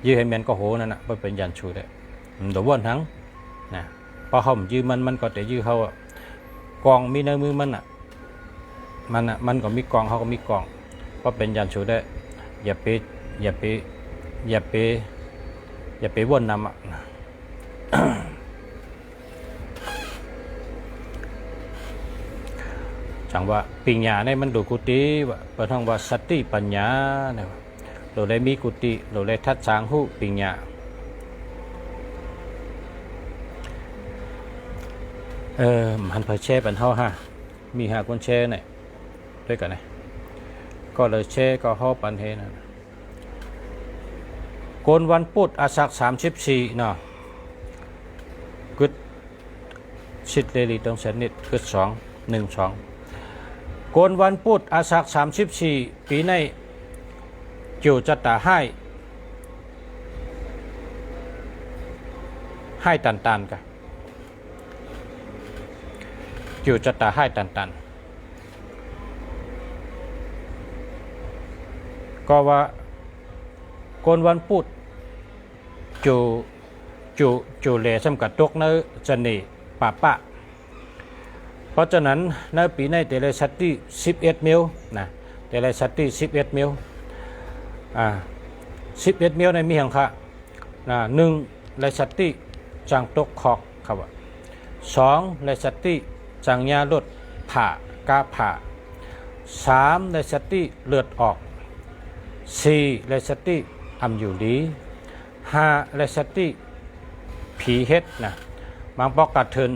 S1: ยื้อให้แม่นก็โหนั่นน่ะเพราะเป็นยันชูได้เดี๋ยววนทั้งนะพอเฮายื้อมันก็แต่ยื้อเฮากองมีในมือมันก็มีกองเขาก็มีกองเพราะเป็นยันชูได้อย่าไปวนนำจังว่าปิญญาในมันดูกุฏิว่าประทังว่าสติปัญญาเนี่ยเราได้มีกุฏิเราได้ทัดสางหูปิญญามันเผยแช่เป็นเท่ามีหาคนแช่เนี่ยด้วยกันเนี่ยก็เลยแช่ก็ห่อปันเทนะโกนวันพุธอาสัก34เนาะกึดชิดเลลีตรงเสนิดกึด2 โกนวันพุธอาสัก34ปีในเกี่ยวจัตตาให้ตันกันเกี่ยวจัตตาให้ตันก็ว่าโกนวันพุธจูเลสำกัดตกในจันนี่ป่าปะเพราะฉะนั้นในปีในเตเลสัตติ11 มิลนะเตเลสัตติ11 มิล11 มิลในมีอย่างค่ะ1เลสัตติจังตกคอกครับว่า2เลสัตติจังยาลดผ่ากาผ่า3เลสัตติเลือดออก4เลสัตติอำอยู่ดี5เลสัตติผีเฮ็ดนะบางปอกกัดเทิน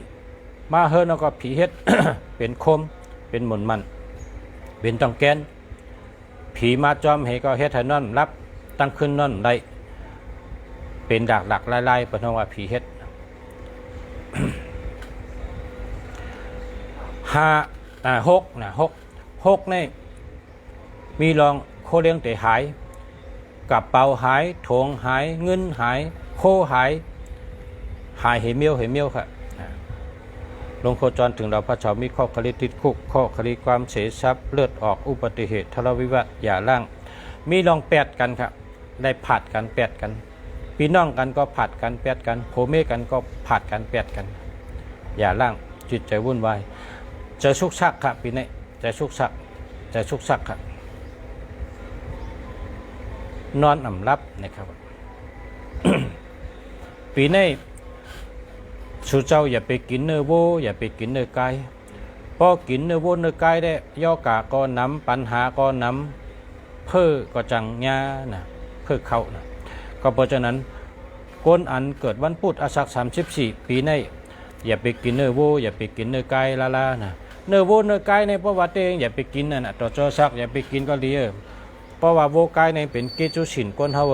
S1: มาเฮิรนแล้วก็ผีเฮ็ด เป็นคมเป็นหมุนมันเป็นต้องแกนผีมาจอมให้ก็เฮ็ดให้นอนรับตั้งขึ้นนอนได้เป็นดักลายๆเป็นว่าผีเฮ็ด 6นี่มีรองโคเลี้ยงเตะหายกับเป่าหายถงหายเงินหายโคหายเหมียวค่ะลงโคจรถึงเราพระเจ้ามีข้อคลิติดคุกข้อคลิความเสียทรัพย์เลือดออกอุบัติเหตุทะเลาะวิวาทอย่าล่างมีลองแปดกันครับได้ผัดกันแปดกันพี่น้องกันก็ผัดกันแปดกันโคเมกันก็ผัดกันแปดกันอย่าล่างจิตใจวุ่นวายจะชุกชักครับปีนี้จะชุกชักครับนอนอ่ำรับนะครับ ปีนี้สุเจ้าอย่าไปกินเนื้อวัวอย่าไปกินเนื้อไก่พอกินเนื้อวัวเนื้อไก่ได้ย่อกาก็น้ำปัญหาก็น้ำเพื่อก็จังญานะเพื่อเขานะก็เพราะฉะนั้นคนอันเกิดวันพุธอาสัก34ปีนี้อย่าไปกินเนื้อวัวอย่าไปกินเนื้อไก่ละนะเนื้อวัวเนื้อไก่ในประวัติเองอย่าไปกินนะต่อจอซักอย่าไปกินก็ดีเพราะว่าวัวไก่ในเป็นเกจุสินก้นเฮา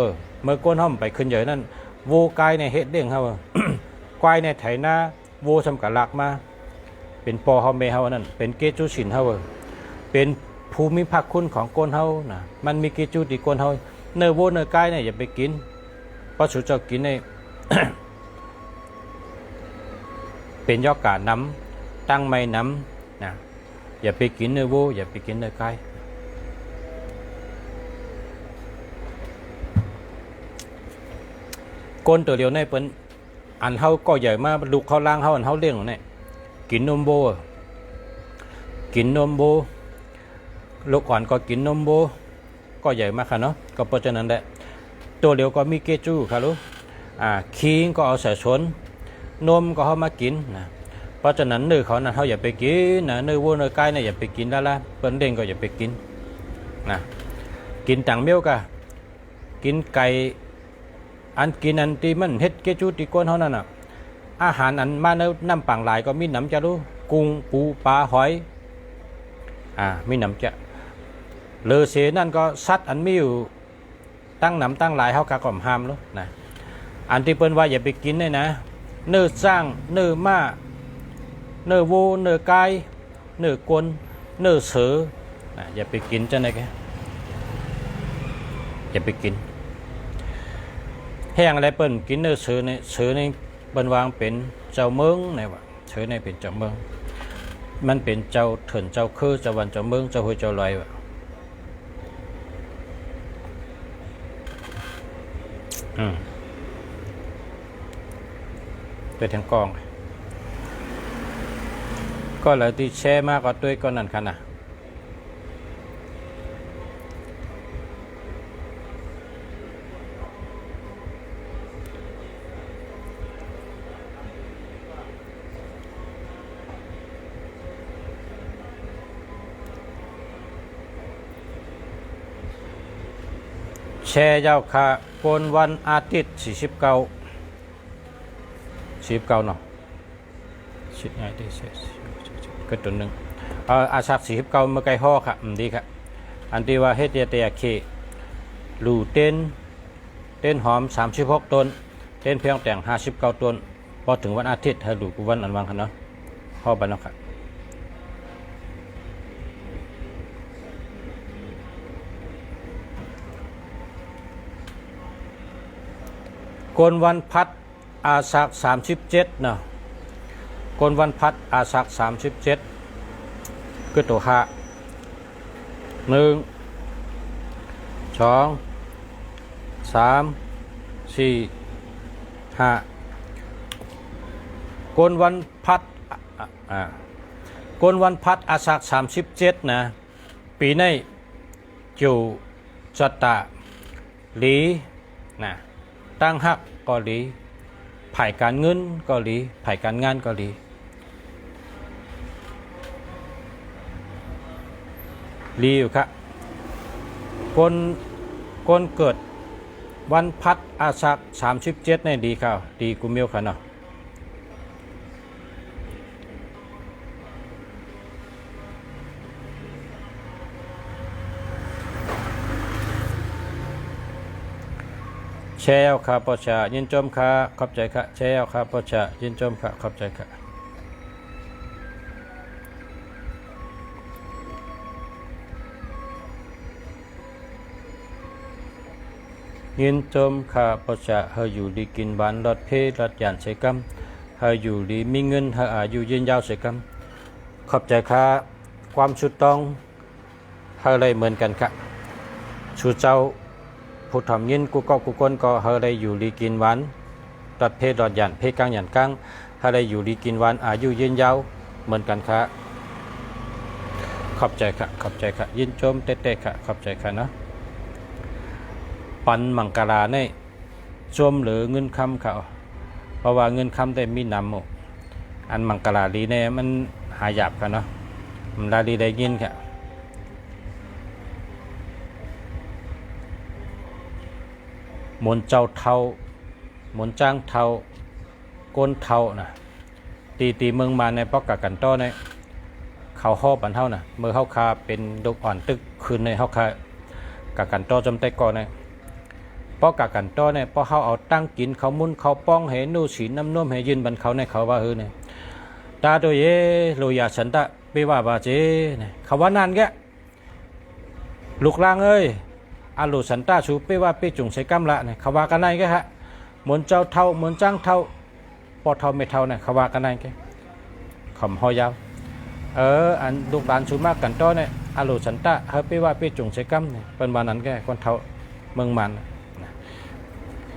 S1: เมื่อก้นห้อมไปขึ้นใหญ่นั่นวัวไก่ในเฮ็ดเด้งเฮาควายในไถนาวัวสำกัดหลักมาเป็นปอเฮาเมเฮานั่นเป็นเกจุสินเฮาเป็นภูมิภาคคุณของก้นเฮานะมันมีเกจุที่ก้นเฮาเนื้อวัวเนื้อไก่เนี่ยอย่าไปกินเพราะสุเจ้ากินใน เป็นยอกาน้ำตั้งไม่น้ำนะอย่าไปกินเนื้อวัวอย่าไปกินเนื้อไก่ก้นตัวเดียวในเปิ้นอันเฮาก็ใหญ่มากลูกเขาล่างเฮาอันเฮาเลี้ยงเนี่ยกินนมโบลูกอ่อนก็กินนมโบก็ใหญ่มากค่ะเนาะก็เพราะฉะนั้นแหละตัวเดียวก็มีเกจูค่ะลูกคิงก็เอาใส่ชนนมก็เฮามากินนะเพราะฉะนั้นเนื้อเขานั้นเฮาอย่าไปกินนะเนื้อวัวเนื้อไก่เนี่ยอย่าไปกินละเปิ้นเด้งก็อย่าไปกินนะกินต่างเมียวกะกินไก่อันกินอันที่มันเฮ็ดเกจูติก้นเท่านั้นอาหารอันมาในน้ำปังหลายก็มีน้ำจะรู้กุ้งปูปลาหอยมีน้ำจะเลอเสนั่นก็สัตว์อันมีอยู่ตั้งน้ำตั้งหลายเฮากะก่อมห้ามรู้นะอันที่เปิ้นว่าอย่าไปกินเนี่ยนะเนื้อสร้างเนื้อม้าเนื้อวัวเนื้อไก่เนื้อกล เนื้อเสืออย่าไปกินจังไดแกอย่าไปกินแห้งอะไรเปิ้นกินเนื้อเสือในเปิ้นวางเป็นเจ้าเมืองนี่ว่าเสือในเป็นเจ้าเมืองมันเป็นเจ้าเถินเจ้าคือเจ้าวันเจ้าเมืองเจ้าห้วยเจ้าลอยว่ะไปทางกองก็เลยที่แช่มากกว่าด้วยก็นั่นค่ะนะแช่เจ้าค่ะโกนวันอาทิตย์49เนาะชิดง่ายที่สุดก็ตัวหนึ่งอาชัก49เมื่อไกลห่อค่ะดีค่ะอันที่ว่าเฮ็ดเตียเคลูเต้นหอม36ต้นเต้นเพียงแต่ง59ต้นพอถึงวันอาทิตย์ให้ลูกวันอันวางค่ะเนาะห่อบันเนาะค่ะโกนวันพัดอาสัก37เนาะโกนวันพัดอาสัก37คือตัวหะ1 2 3 4 5โกนวันพัดโกนวันพัดอาสัก37นะปีนี้อยู่จัตตาหลีนะตั้งหักก็หลีไผ่การเงินก็หลีไผ่การงานก็หลีอยู่ครับคนเกิดวันพัดอาสัก37ในดีครับดีกุมิวค่ะเนาะแชร์ค่ะพ่อชายินชมค่ะขอบใจค่ะแชร์ค่ะพ่อชายินชมค่ะขอบใจค่ะยินชมค่ะพ่อชาเฮาอยู่ดีกินบ้านรถเพรถยานใส่กำเฮาอยู่ดีมีเงินเฮาอายุยืนยาวใส่กำขอบใจค่ะความชุดต้องเฮาเลยเหมือนกันค่ะชูเจ้าผู้ทำยินกูก็กูคนก็เฮาได้อยู่ดีกินหวานตัดเพศดอดหยันเพศกลางหยันกลางเฮาได้อยู่ดีกินหวานอายุยืนยาวเหมือนกันค่ะขอบใจค่ะขอบใจค่ะยินชมเต้ๆค่ะขอบใจค่ะเนาะปันมังกราเนี่ยชมหรือเงินคำเขาเพราะว่าเงินคำได้มีนำอันมังกราลีเนี่ยมันหายาบค่ะเนาะมันลาลีได้ยินค่ะมนเจ้าเทามนจ้างเทาก้นเทานะตีเมืองมาในปอกกะกันต้อในเขาห่อบันเท่านะเมื่อเข้าคาเป็นดกอ่อนตึกคืนในเข้าคากะกันต้อจำไต้ก่อนในปอกกะกันต้อในปอเขาเอาตั้งกินเขามุนเขาป้องเห็นนูสีน้ำนุ่มเห็นยืนบันเขาในเขาว่าเนี่ยตาโดยเยโลยาฉันตะไปว่าบาเจเขาว่านานแกลูกลางเอ้ยอาลูสันตาชูเป้ว่าเป้จุงใส่กำละเนี่ยเขาว่ากันไงแกฮะเหมือนเจ้าเท่าเหมือนจ้างเท่าปอเท่าไม่เท่าเนี่ยเขาว่ากันไงแกขำหอยาวอันลูกหลานชูมากกันต้อเนี่ยอาลูสันตาเฮเป้ว่าเป้จุงใส่กำเนี่ยเป็นวันนั้นแกคนเท่าเมืองมัน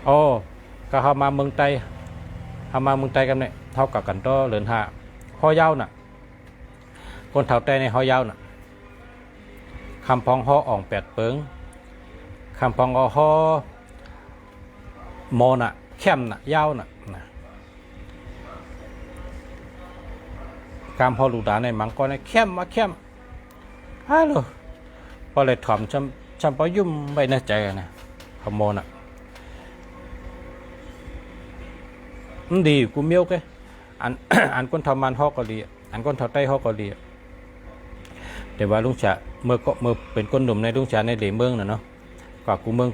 S1: โอ้ก็เขามาเมืองไต้กันเนี่ยเท่ากับกันต้อเหลือนหาหอยาวน่ะคนเท่าไต้ในหอยาวน่ะคำพองห่ออ่อง8 เปิงคำพองห่อโมน่ะเข้มน่ะยาวน่ะการพอลูกดาในมังกรในเข้มฮัลโหลพอเลยถ่อมจำปอยุ่มไปในใจนะขโมน่ะมันดีกูเมียวแกอันคนทำมันห่อก็ดีอันคนทำไต้ห่อก็ดีแต่ว่าลุงจ๋าเมื่อเป็นคนหนุ่มในลุงจ๋าในเหลี่ยมเมืองน่ะเนาะกว่ากูเมือง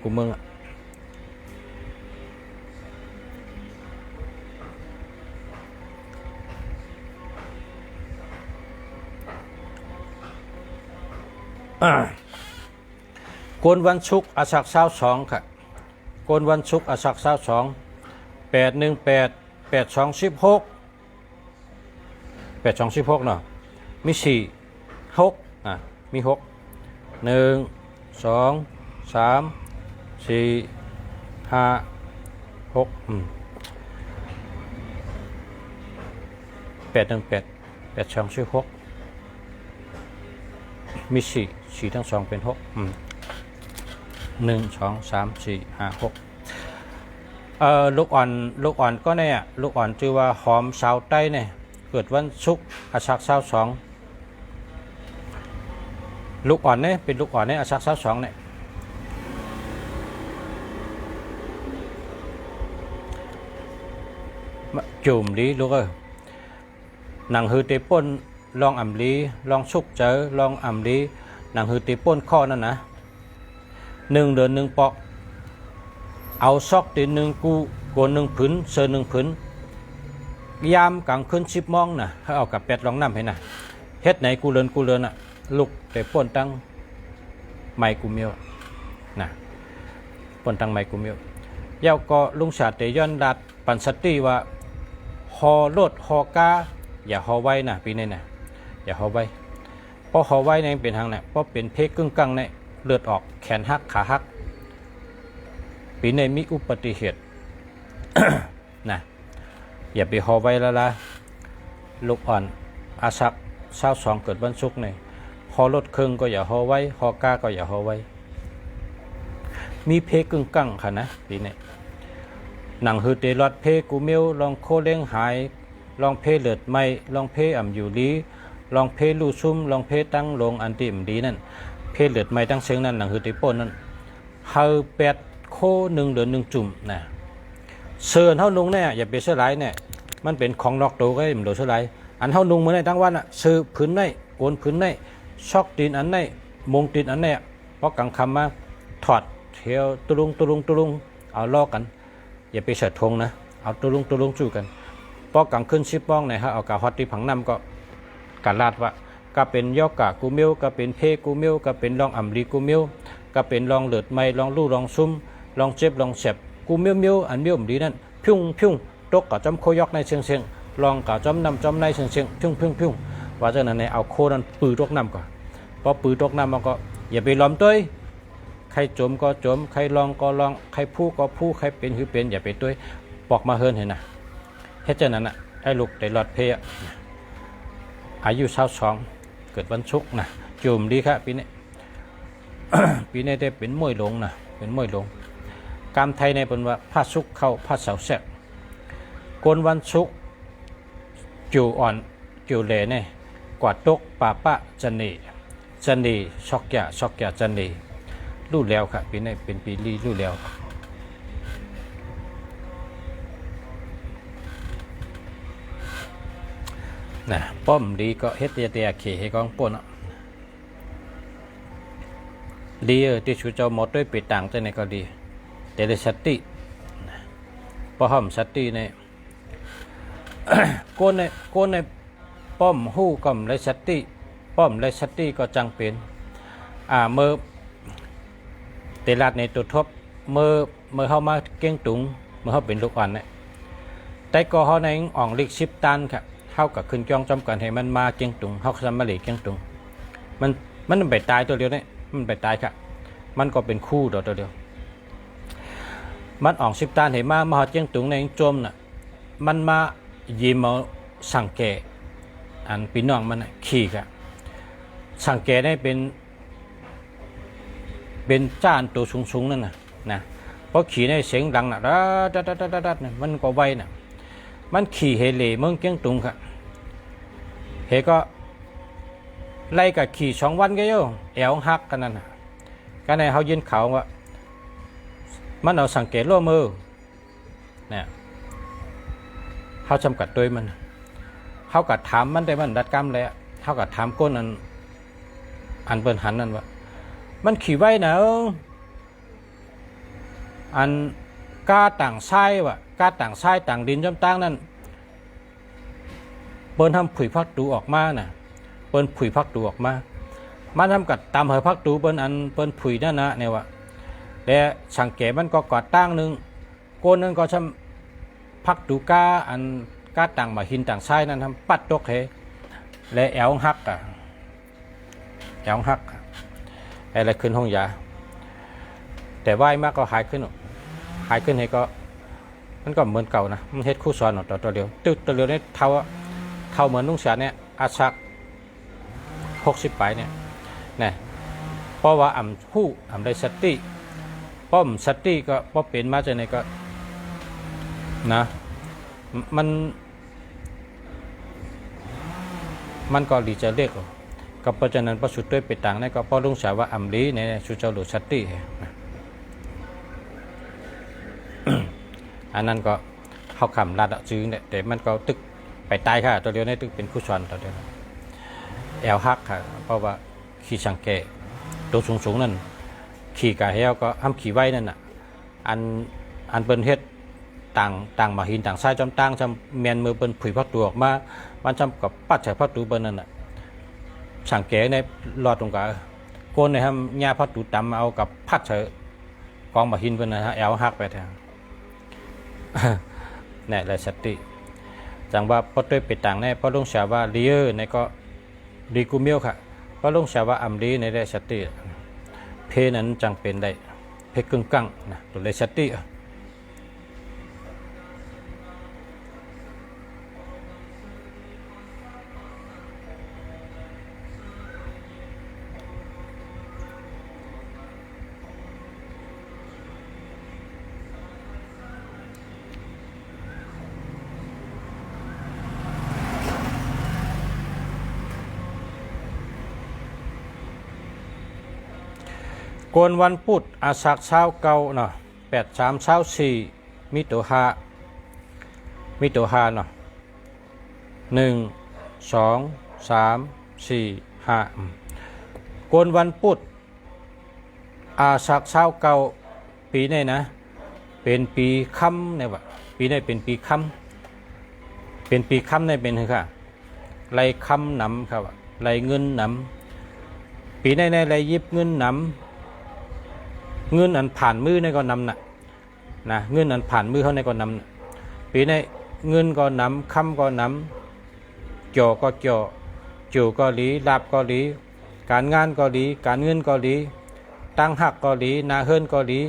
S1: โกนวันศุกร์อาสัก22ค่ะโกนวันศุกร์อาสัก22 818 8216 8216เนาะมี4 6มี6 1 2 3 4 5 6 818 8216มี4ทั้ง2เป็น6 1 2 3 4 5 6ลูกอ่อนก็เนี่ยลูกอ่อนชื่อว่าหอมสาวใต้เนี่ยเกิดวันศุกร์อาสัก22ลูกอ่อนเนี่ยเป็นลูกอ่อนเนี่ยอาสัก22เนี่ยจุ่มลีลูกหนังฮือเตป่นลองอ่ำลีลองชุกเจอลองอ่ำลีหนังฮือเตป่นข้อนั่นนะ1 เดือน 1 ปอกเอาซอกตี1กูโกน1ผืนเสือ1ผืนยามกลางคืน10 โมงนะให้เอากับเป็ดลองน้ำให้นะเฮ็ดไหนกูเลินลุกเตป่นตั้งไม้กูเมียวนะป่นตั้งไม้กูเมียวเย้าก็ลุงชาติย้อนดัดปันสติว่าฮอรถฮอกาอย่าฮอไว้นะปีนี้นะอย่าฮอไว้เพราะฮอไว้ในเป็นทางเนี่ยเพราะเป็นเพกกึ่งกังเนี่ยเลือดออกแขนหักขาหักปีนี้มีอุบัติเหตุ นะอย่าไปฮอไว้ละลูกอ่อนอาสัก22เกิดวันศุกร์เนี่ยฮอรถเครื่องก็อย่าฮอไว้ฮอกาก็อย่าฮอไว้มีเพกกึ่งกังค่ะนะปีนี้หนังฮือเตลอดเพกูเมียวลองโคเล้งหายลองเพเลือดไม่ลองเพอ่ำอยู่ลีลองเพลู่ซุ่มลองเพตั้งลงอันติมดีนั่นเพเลือดไม่ตั้งเสียงนั่นหนังฮือเตป่นนั่นเฮา8 โค 1 เดือน 1 จุ่มนะเสื้อเฮานุ่งเนี่ยอย่าไปเสื้อลายเนี่ยมันเป็นของนอกตัวก็มันโดนเสื้อลายอันเฮานุ่งมื้อในทั้งวันอ่ะซื้อผืนในโกนผืนในซอกตีนอันในมงตีนอันในพอกลางค่ำมาถอดเที่ยวตุลุงเอาลอกกันอย่าไปเสดทงนะเอาตุลุงจู่กันพอกลางคืน10 โมงเนี่ยฮะเอากะฮอตที่ผังน้ำก็การลาดว่าก็เป็นยอกกะกูเมียวก็เป็นเพกูเมียวก็เป็นลองอ่ำลีกูเมียวก็เป็นลองเลือดไม่ลองลู่ลองซุ่มลองเจ็บลองเจ็บกูเมียวอันเมียวดีนั่นพิ้งตกกะจอมโคยอกในเชียงลองกะจอมนำจอมในเชียงพิ้งว่าจากนั้นเนี่ยเอาโคนั้นปืนตกน้ำก่อนพอปืนตกน้ำมันก็อย่าไปล้อมตัวใครจมก็จมใครลองก็ลองใครพูก็พูใครเป็นคือเป็นอย่าไปตัวปอกมาเฮิรนเห็นนะเฮ็ดจากนั้นน่ะไอ้ลูกได้หลอดเพะอายุ22เกิดวันศุกร์นะจุ่มดีครับปีนี้ ปีนี้ได้เป็นมวยลงนะเป็นมวยลงกรรมไทยในเป็นว่าผ้าซุกเข้าผ้าเสาแสบโกนวันศุกร์จู่อ่อนจู่เหล่เนี่ยกวาดตกป่าปะจันนีช็อกยาจันนีรู้แล้วครับปีนี้เป็นปีรีรู้แล้วนะป้อมดีก็เฮ็ดเตียเขให้กองป่นดีที่ชูเจ้าหมดด้วยปิดต่างใจในก็ดีแต่ในสติพอห้อมสติใน โกนในป้อมหู้ก่อมไรสติป้อมไรสติก็จังเป็นเมื่อเตลาดในตัวทบเมื่อเข้ามาเก้งตุงเมื่อเขาเป็นลูกอ่อนเนี่ยแต่ก็เขาในอ่องลิก10 ตันครับเข้ากับขึ้นจ้องจอมกันให้มันมาเก้งตุงเขาสามารถเลี้ยงเก้งตุงมันไปตายตัวเดียวเนี่ยมันไปตายครับมันก็เป็นคู่ตัวเดียวมันอ่อง10 ตันเห็นมาหอเก้งตุงในจมน่ะมันมายิ้มเอาสังเกตอันปีน้องมันขี่ครับสังเกตได้เป็นจ้านตัวสูงนั่นนะเพราะขี่ในเสียงดังน่ะดัดมันก็ไวน่ะมันขี่เฮเลเมืองเกียงตุงครับเฮก็ไล่กับขี่2 วันก็โย่แอวหักกันนั่นน่ะก็ในเขายินเขาว่ามันเอาสังเกตโลมือเนี่ยเขาจำกัดตัวมันเขากัดถามมันได้มันดัดกรรมเลยเขากัดถามก้นอันเปิ้นหันนั่นว่ามันขี่ไว้นะอันกาต่างไส้ว่ะกาต่างไส้ต่างดินจำตั้งนั่นเปิ้นทำผุยพักดูออกมาน่ะเปิ้นผุยพักดูออกมา มันทำกัดตามเหอพักตูเปิ้นอันเปิ้นผุยนั่นนะเนี่ยว่าแต่สังเกตมันก็กอดตั้งหนึ่งโกนนั้นก็ชำพักตูก้าอันก้าต่างมาหินต่างไส้นั้นทำปัดตกเหและแอวหักอ่ะแอวหักอะไรขึ้นห้องยาแต่ว่ายมากก็หายขึ้นให้ก็มันก็เหมือนเก่านะมันเฮ็ดคู่ซ้อนต่อตัวเดียวตึกตัวเดียวเนี่ยเท่าเหมือนลุงเสียเนี่ยอาชัก60ไปเนี่ยนะเพราะว่าผู้ได้สติป้อมสติก็ป้อเป็นมาจากไหนก็นะมันก็ดีจะเรียกก็เพราะฉะนั้นพระสุดด้วยไปต่างนี่ก็เพราะลุงเสียว่าลีในสุเจ้าหลุดสติอันนั้นก็เขาคำลาดจื้อเนี่ยแต่มันก็ตึกไปตายค่ะตัวเดียวนี่ตึกเป็นคู่ซ้อนตัวเดียวแอลฮักค่ะเพราะว่าขี่สังเกตตัวสูงนั่นขี่กะเฮลก็ห้ามขี่ไว้นั่นน่ะอันเป็นเฮ็ดต่างมาหินต่างทรายจำตั้งจำเมียนมือเป็นผุยพักตัวออกมาวันจำกับปัดใส่พักตัวเป็นนั่นน่ะสังเกตในรอดตรงกลางโกนในทำหญ้าพักตัวดำเอากับพัดใส่กองมาหินเป็นนะฮะแอลฮักไปแทนเนี่ยเลยสติจังว่าพอด้วยไปต่างในพอลงเสียว่าลีเออร์ในก็ดีกูเมียวค่ะพอลงเสียว่าลีในได้สติเพนั้นจังเป็นได้เพกึ่งกังนะตัวเลยสติโกนวันพุธอาศักเช้าเก่าเนาะ83เช้า4มีตัว5เนาะ1 2 3 4 5โกนวันพุธอาศักเช้าเก่าปีนี้นะเป็นปีค่ำเนี่ยว่ะปีนี้เป็นปีค่ำเนี่ยเป็นค่ะไรค่ำนำครับไรเงินนำปีนี้ในไรยิบเงินนำเงินอันผ่านมือในก็นำนะเงินอันผ่านมือเขาในก็นำปีในเงินก็นำคำก็นำจ่อก็จ่อจู่ก็หลีลาบก็หลีการงานก็หลีการเงินก็หลีตั้งหักก็หลีนาเฮิรนก็หลี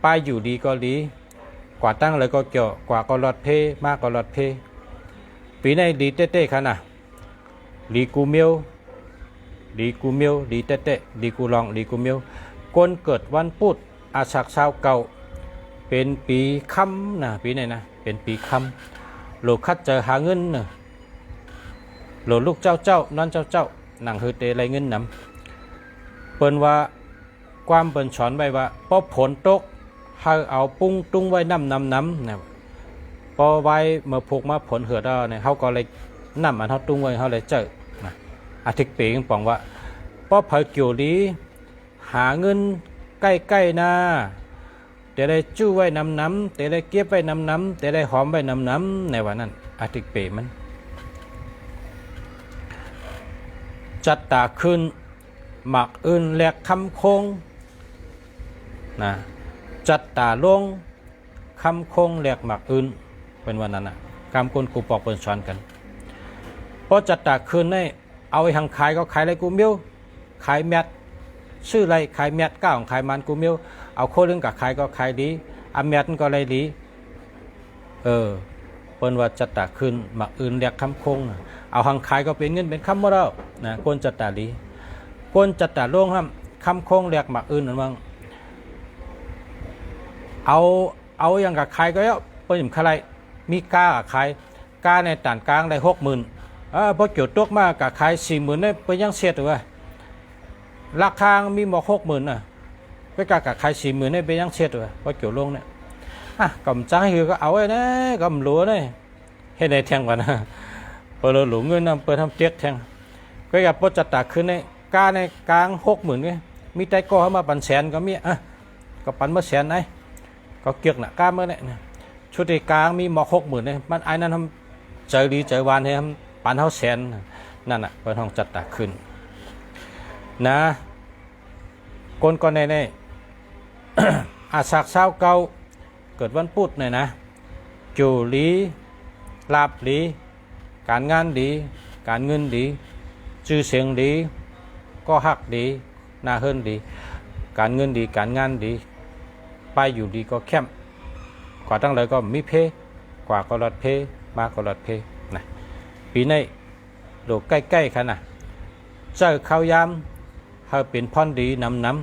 S1: ป้ายอยู่ดีก็หลีกว่าตั้งเลยก็จ่อกว่าก็หลอดเพมากก็หลอดเพปีในดีเต้ๆค่ะนะหลีกูเมียวหลีเต้ๆหลีกูลองหลีกูเมียวคนเกิดวันพุธอาศักเช้าเก่าเป็นปีค่ำนะปีไหนนะเป็นปีค่ำโลคัดเจอหาเงินเนอะโลลูกเจ้านอนเจ้าหนังเฮเตไรเงินนำเปิ้นว่าความเปิ้นสอนไว้ว่าพอผลตกให้เอาปุ้งตุ้งไว้น้ำนะพอไว้เมื่อพกมาผลเหือดเนี่ยเขาก็เลยน้ำอันเขาตุ้งไว้เขาเลยเจอนะอาทิตย์ปีงปองว่าพอเผยเกี่ยวดีหาเงินใกล้ๆนะแต่ได้จู้ไว้น้ำแต่ได้เก็บไว้น้ำแต่ได้หอมไว้น้ำในวันนั้นอาทิตย์เปมันจัดตาขึ้นหมักอื่นแหลกคำโคงนะจัดตาลงคำโคงแหลกหมักอื่นเป็นวันนั้นนะกำคนกูปอกเปิดช้อนกันพอจัดตาขึ้นได้เอาไอ้หังขายก็ขายอะไรกูเมียวขายแมทชื่ออะไรขายเมียดก้าวของขายมันกูเมียวเอาโคเรื่องกับขายก็ขายดีอาเมียดก็เลยดีเปิ้นว่าจัดตาขึ้นหมักอื่นเรียกคำคงเอาหังขายก็เป็นเงินเป็นคำว่าเรานะคนจัดตาดีคนจัดตาล่วงห้ามคำคงเรียกหมักอื่นนั่นบ้างเอาอย่างกับขายก็แล้วเปิ้นขายมีก้าขายก้าในต่านกลางได้60,000พอจุดตกมากกับขาย40,000เนี่ยเปิ้นยังเสียตัวราคามีหมอก60,000น่ะไปกะขาย40,000เนี่ยไปยังเช็ดเลยพอเกี่ยวลงเนี่ยกำจังคือก็เอาไว้นะกำหลัวเนี่ยให้ได้แทงกันนะเปิดหลุมเงินนำเปิดทำเตี้ยแทงก็อย่าปจัดตาขึ้นในกาในกลาง60,000ไงมีใจก็เข้ามาปันแสนก็มีก็ปันมาแสนไอ้ก็เกี่ยกน่ะกาเมื่อเนี่ยชุดที่กลางมีหมอก60,000เนี่ยมันไอ้นั่นทำใจดีใจวานให้ทำปันเท่าแสนนั่นน่ะเปิดห้องจัดตาขึ้น นะกนก่อนแน่ๆ อาศักเศร้าเก่าเกิดวันพุธเนี่ยนะจูลีลาบดีการงานดีการเงินดีชื่อเสียงดีก็ฮักดีน่าเฮิรนดีการเงินดีการงานดีไปอยู่ดีก็เข้มกว่าตั้งเลยก็มีเพกว่าก็รถเพมาก็รถเพนะปีนี้โลกใกล้ๆกันนะเจอข้าวยามเฮาเป็นพรดีนำ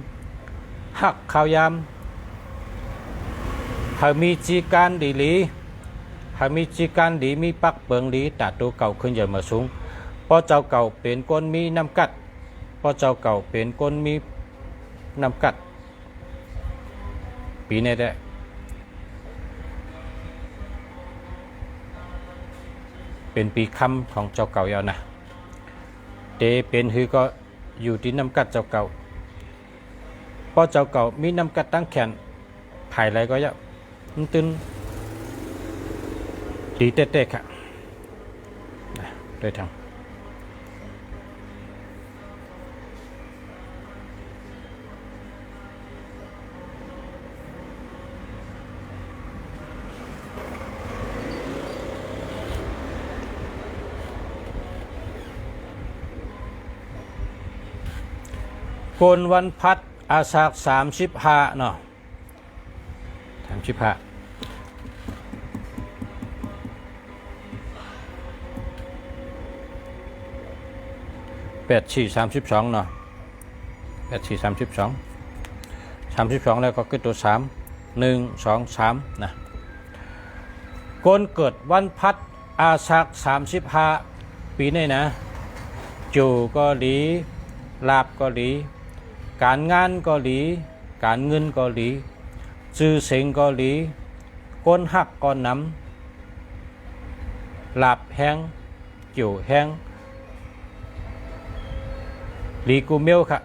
S1: ฮักข้าวยามเฮามีจีการดีหลีเฮามีจีการดีมีปักเปิงดีแต่ตัวเก่าขึ้นใหญ่มาสูงเพราะเจ้าเก่าเป็นคนมีน้ำกัดเพราะเจ้าเก่าเป็นคนมีน้ำกัดปีนี้ได้เป็นปีคำของเจ้าเก่าเอานะเตเป็นฮือก็อยู่ที่น้ำกัดเจ้าเก่าเพราะเจ้าเก่ามีน้ำกัดตั้งแขนภายไรก็เยอะตึ้นดีเตะๆค่ะด้วยทางโกนวันพัดอาสาก35เนาะ35 84 32เนาะ84 32แล้วก็คือตัว3 1 2 3นะคนเกิดวันพัดอาสัก35ปีนี้นะจูก็ดีลาบก็ดีการงานก็ดีการเงินก็ดีชื่อเสียงก็ดีคนหักก็นำลาบแห้งจูแห้งดีกูเมียวค่ะ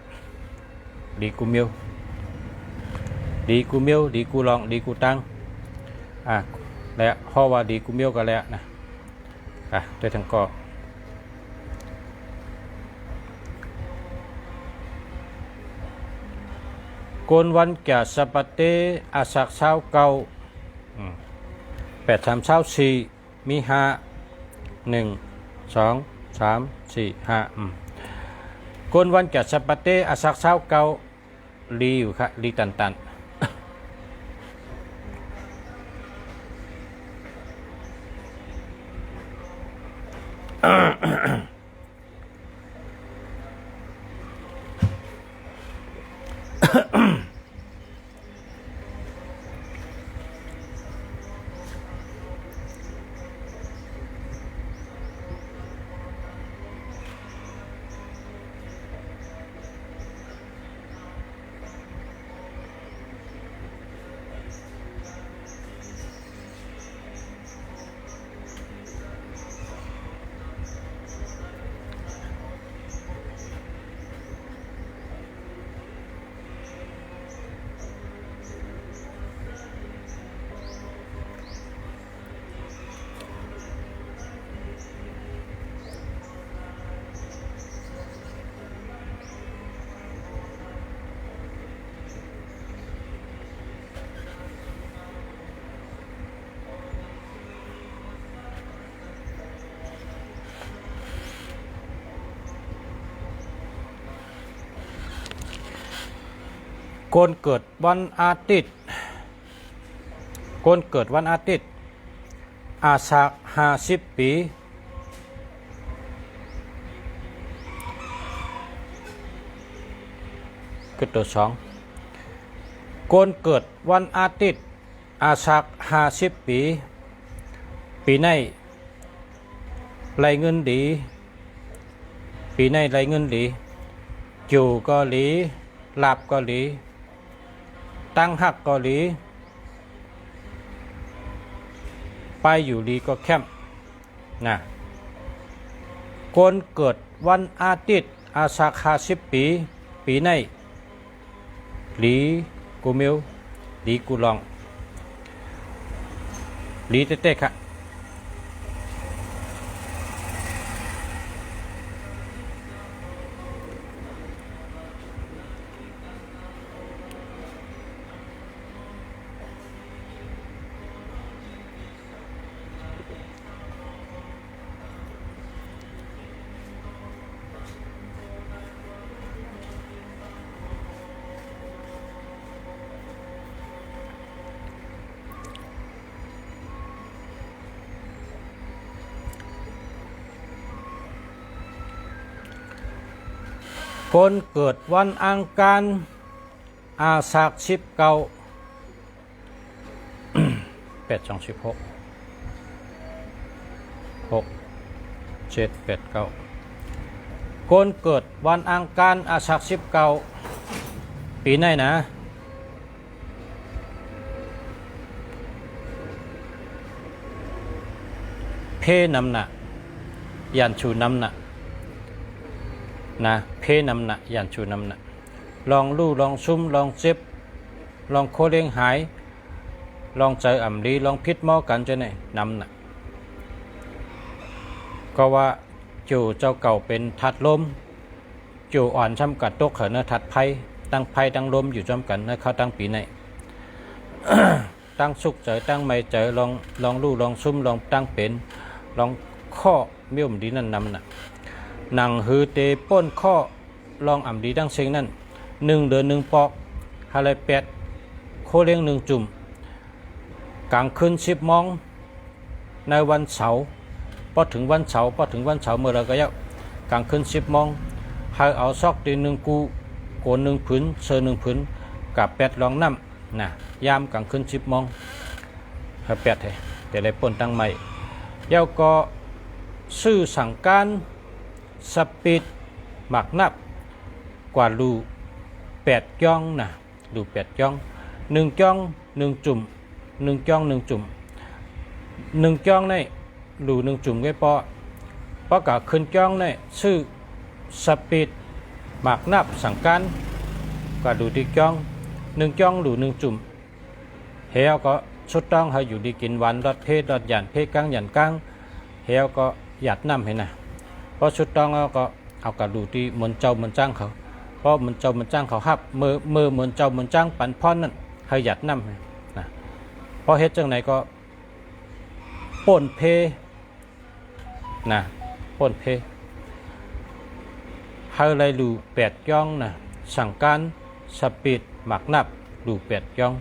S1: ดีกูเมียวดีกูเมียวดีกูลองดีกูตังและเพราะว่าดีกูเมียวกันแล้วนะได้ทั้งก็โกนวันแก่สปเตอาสักเช้าเก่า83 24มี5 1 2 3 4 5โกนวันแก่สปเตอาสักเช้าเก่าลีอยู่ค่ะลีตันคนเกิดวันอาทิตย์คนเกิดวันอาทิตย์อาสัก50 ปีคือตัว2คนเกิดวันอาทิตย์อาสัก50 ปีปีในไรเงินดีปีในไรเงินดีอยู่เกาหลีลาบเกาหลีตั้งหักเกาหลีไปอยู่ดีก็แคมนะคนเกิดวันอาทิตย์อาสัก50 ปีปีในหลีกูมิวหลีกูลองหลีเต้ๆค่ะ คนเกิดวันอังคารอาสาฬ19 826 6 7 8 9คนเกิดวันอังคารอาสาฬ19ปีไหนนะเพนำหนะยันชูนำหนะนะเพนำหนะยันชูนำหนะลองลู่ลองซุ่มลองเจ็บลองโคเลี้ยงหายลองเจออ่ำดีลองพิษหม้อกันจะไหนนำหนะก็ว่าจู่เจ้าเก่าเป็นทัดลมจู่อ่อนช้ำกัดตกเขินเนื้อทัดไพ่ตั้งไพ่ตั้งลมอยู่จอมกันเนื้อเขาตั้งปีไหน ตั้งสุกเจอตั้งไม่เจอลองลู่ลองซุ่มลองตั้งเป็นลองข้อเมี่ยมดีนั่นนำหนะหนังฮือเตป้นข้อลองอ่ำดีดังเชิงนั่น1 เดือน 1 ปอกฮาเลเป็ดโคเลี้ยง1 จุ่มกลางคืน10 โมงในวันเสาร์พอถึงวันเสาร์เมื่อไรก็ยะกลางคืน10 โมงให้เอาซอกตี1 กูโกน1 ผืนเสือ1 ผืนกับเป็ดลองน้ำนะยามกลางคืน10 โมงให้เป็ดให้แต่ได้ป้นตั้งใหม่เย้าก็ซื้อสั่งการสปีดหมักนับกว่าลู8 จ้องนะลู8 จ้อง1 จ้อง 1 จุ่ม1 จ้อง 1 จุ่ม1 จ้องในลู1 จุ่มไว้เพราะกับขึ้นจ้องในซื้อสปีดหมักนับสั่งการกว่าลูที่จ้อง1 จ้องลู1 จุ่มเฮาก็ชุดต้องให้อยู่ดีกินวันรถเพศรถหยันเพศกลางหยันกลางเฮาก็หยัดน้ำให้นะเพราะชุดต้องก็เอากระดูที่เหมือนเจ้าเหมือนจ้างเขาเพราะเหมือนเจ้าเหมือนจ้างเขาฮับมือเหมือนเจ้าเหมือนจ้างปันพรนั่นให้หยัดน้ำนะเพราะเฮ็ดจังไหนก็ป่นเพนะป่นเพให้ไรลู8 จ้องนะสั่งการสปีดหมักนับลู8 จ้อง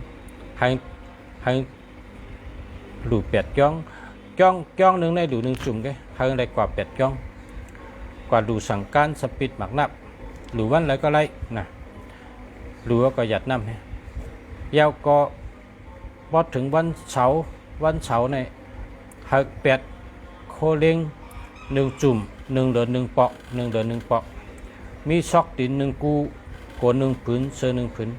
S1: ให้ลู8 จ้องจ้องหนึ่งในลู1 จุ่มให้ไรกว่า8 จ้องกว่าลูสั่งการสปีดหมักนับหรือวันไรก็ไรนะหรือว่าก็หยัดน้ำให้ยาวก็พอถึงวันเสาร์ในหักเป็ดโคเล้ง1 จุ่ม1 เดือน 1 ปอก1 เดือน 1 ปอกมีซอกดิน1 กูโกน1 ผืนเสือ1 ผืน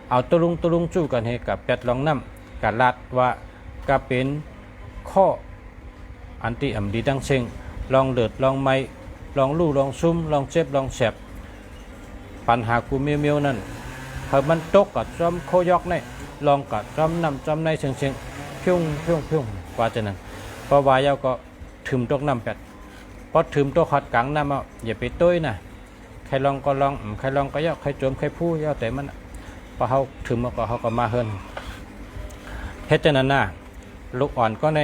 S1: เอาตะลุงจู้กันให้กับเป็ดลองน้ำกับลาดว่าก็เป็นข้ออันที่อ่ำดีดังเชิงลองเดือดลองไม้ลองลู่ลองซุ่มลองเจ็บลองแสบปัญหากูเมียวนั่นเฮ้มันตกกับจอมโคยอกเนี่ยลองกับจอมนำจอมในเชิงพิ้งกว่าจะนั้นพอวายก็ถึมตกน้ำเป็ดพอถึมตัวขัดกลางน้ำเอาอย่าไปตุ้ยนะใครลองก็ลองใครลองก็ยอกใครโจมใครพูดยอกแต่มันพอเขาถึมก็เขาก็มาเฮิรนเฮ็ดจังนั้นน่ะลูกอ่อนก็ใน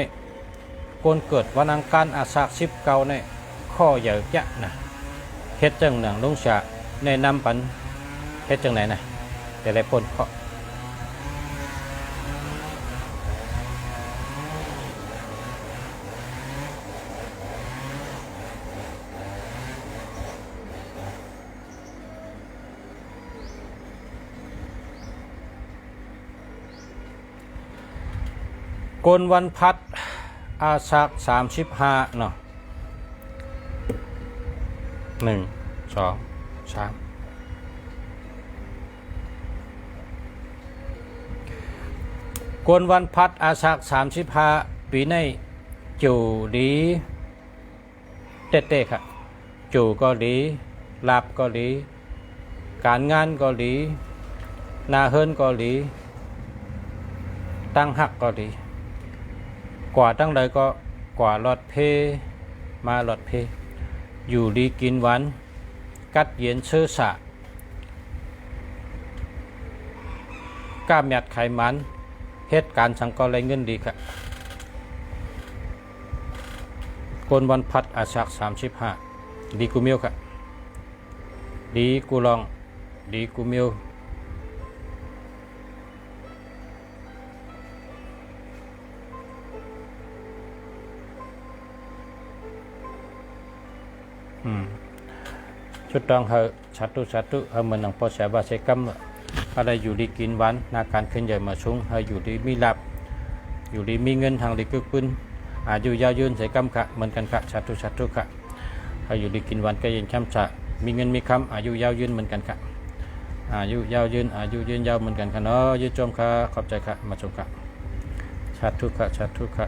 S1: คนเกิดวันอังคารอาสาฬ19ในข้อใหญ่ยะนะเฮ็ดจังหนังลุงชาในนำปันเฮ็ดจังไหนนะแต่ละคนเขากนวันพัดอาสาฬ35เนาะ1 2 3กวนวันพัดอาสาฬ35ปีในจู่ดีเต้ๆครับจู่ก็ดีลาบก็ดีการงานก็ดีนาเฮิรนก็ดีตั้งหักก็ดีกว่าตั้งใดก็กว่าหลอดเพมาหลอดเพอยู่ดีกินหวานกัดเย็นเชื้อสะก้ามหยัดไขมันเหตุการณ์สังกอไรเงินดีครับกนวันพัดอาสาฬ35ดีกูเมียวครับดีกูลองดีกูเมียวชุดต้องเหอะ ชาตุชาตุเหมือนหนังปอเสียบาเซกัมอะไรอยู่ดีกินหวานนาการขึ้นใหญ่มาชุงให้อยู่ดีมีลับอยู่ดีมีเงินทางดีกึกปืนอายุยาวยืนใส่กัมค่ะเหมือนกันค่ะชาตุชาตุค่ะให้อยู่ดีกินหวานก็ยังช้ำชะมีเงินมีคำอายุยาวยืนเหมือนกันค่ะอายุยาวยืนอายุยืนยาวเหมือนกันค่ะเนาะยืนจมค่ะขอบใจค่ะมาชมค่ะชาตุค่ะชาตุค่ะ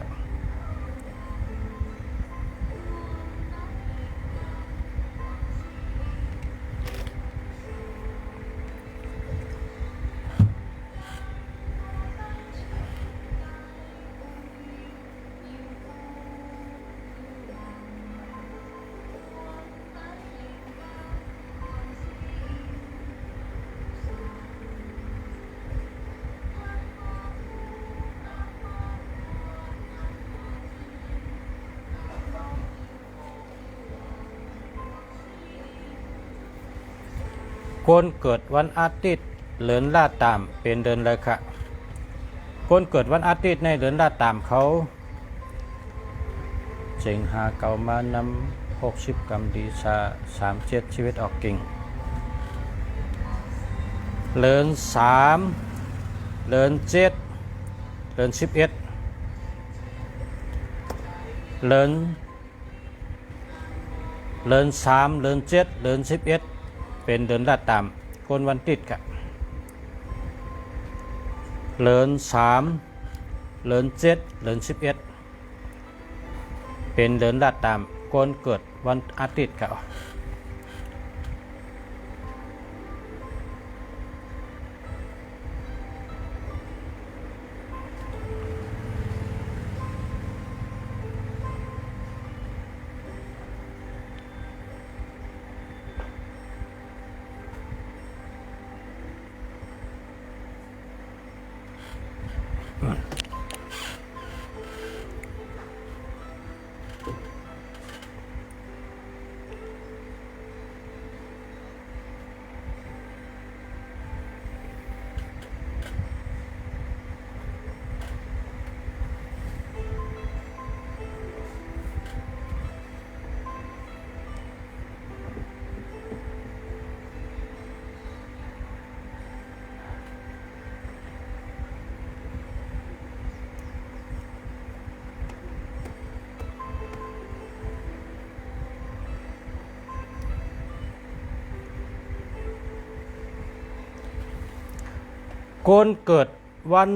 S1: คนเกิดวันอาทิตย์เลินล่าตามเป็นเดินเลยค่ะคนเกิดวันอาทิตย์ในเลินล่าตามเขาเจงหาเก่ามานำ60 กรรมดีชา37ชีวิตออกกิ่งเลิน3เลิน7เลิน11เลิน3เลิน7เลิน11เป็นเดินลาดตามคนวันติดค่ะเลิน3เลิน7เลิน11เป็นเดินลาดตามคนเกิดวันอาทิตย์ค่ะคนเกิดวัน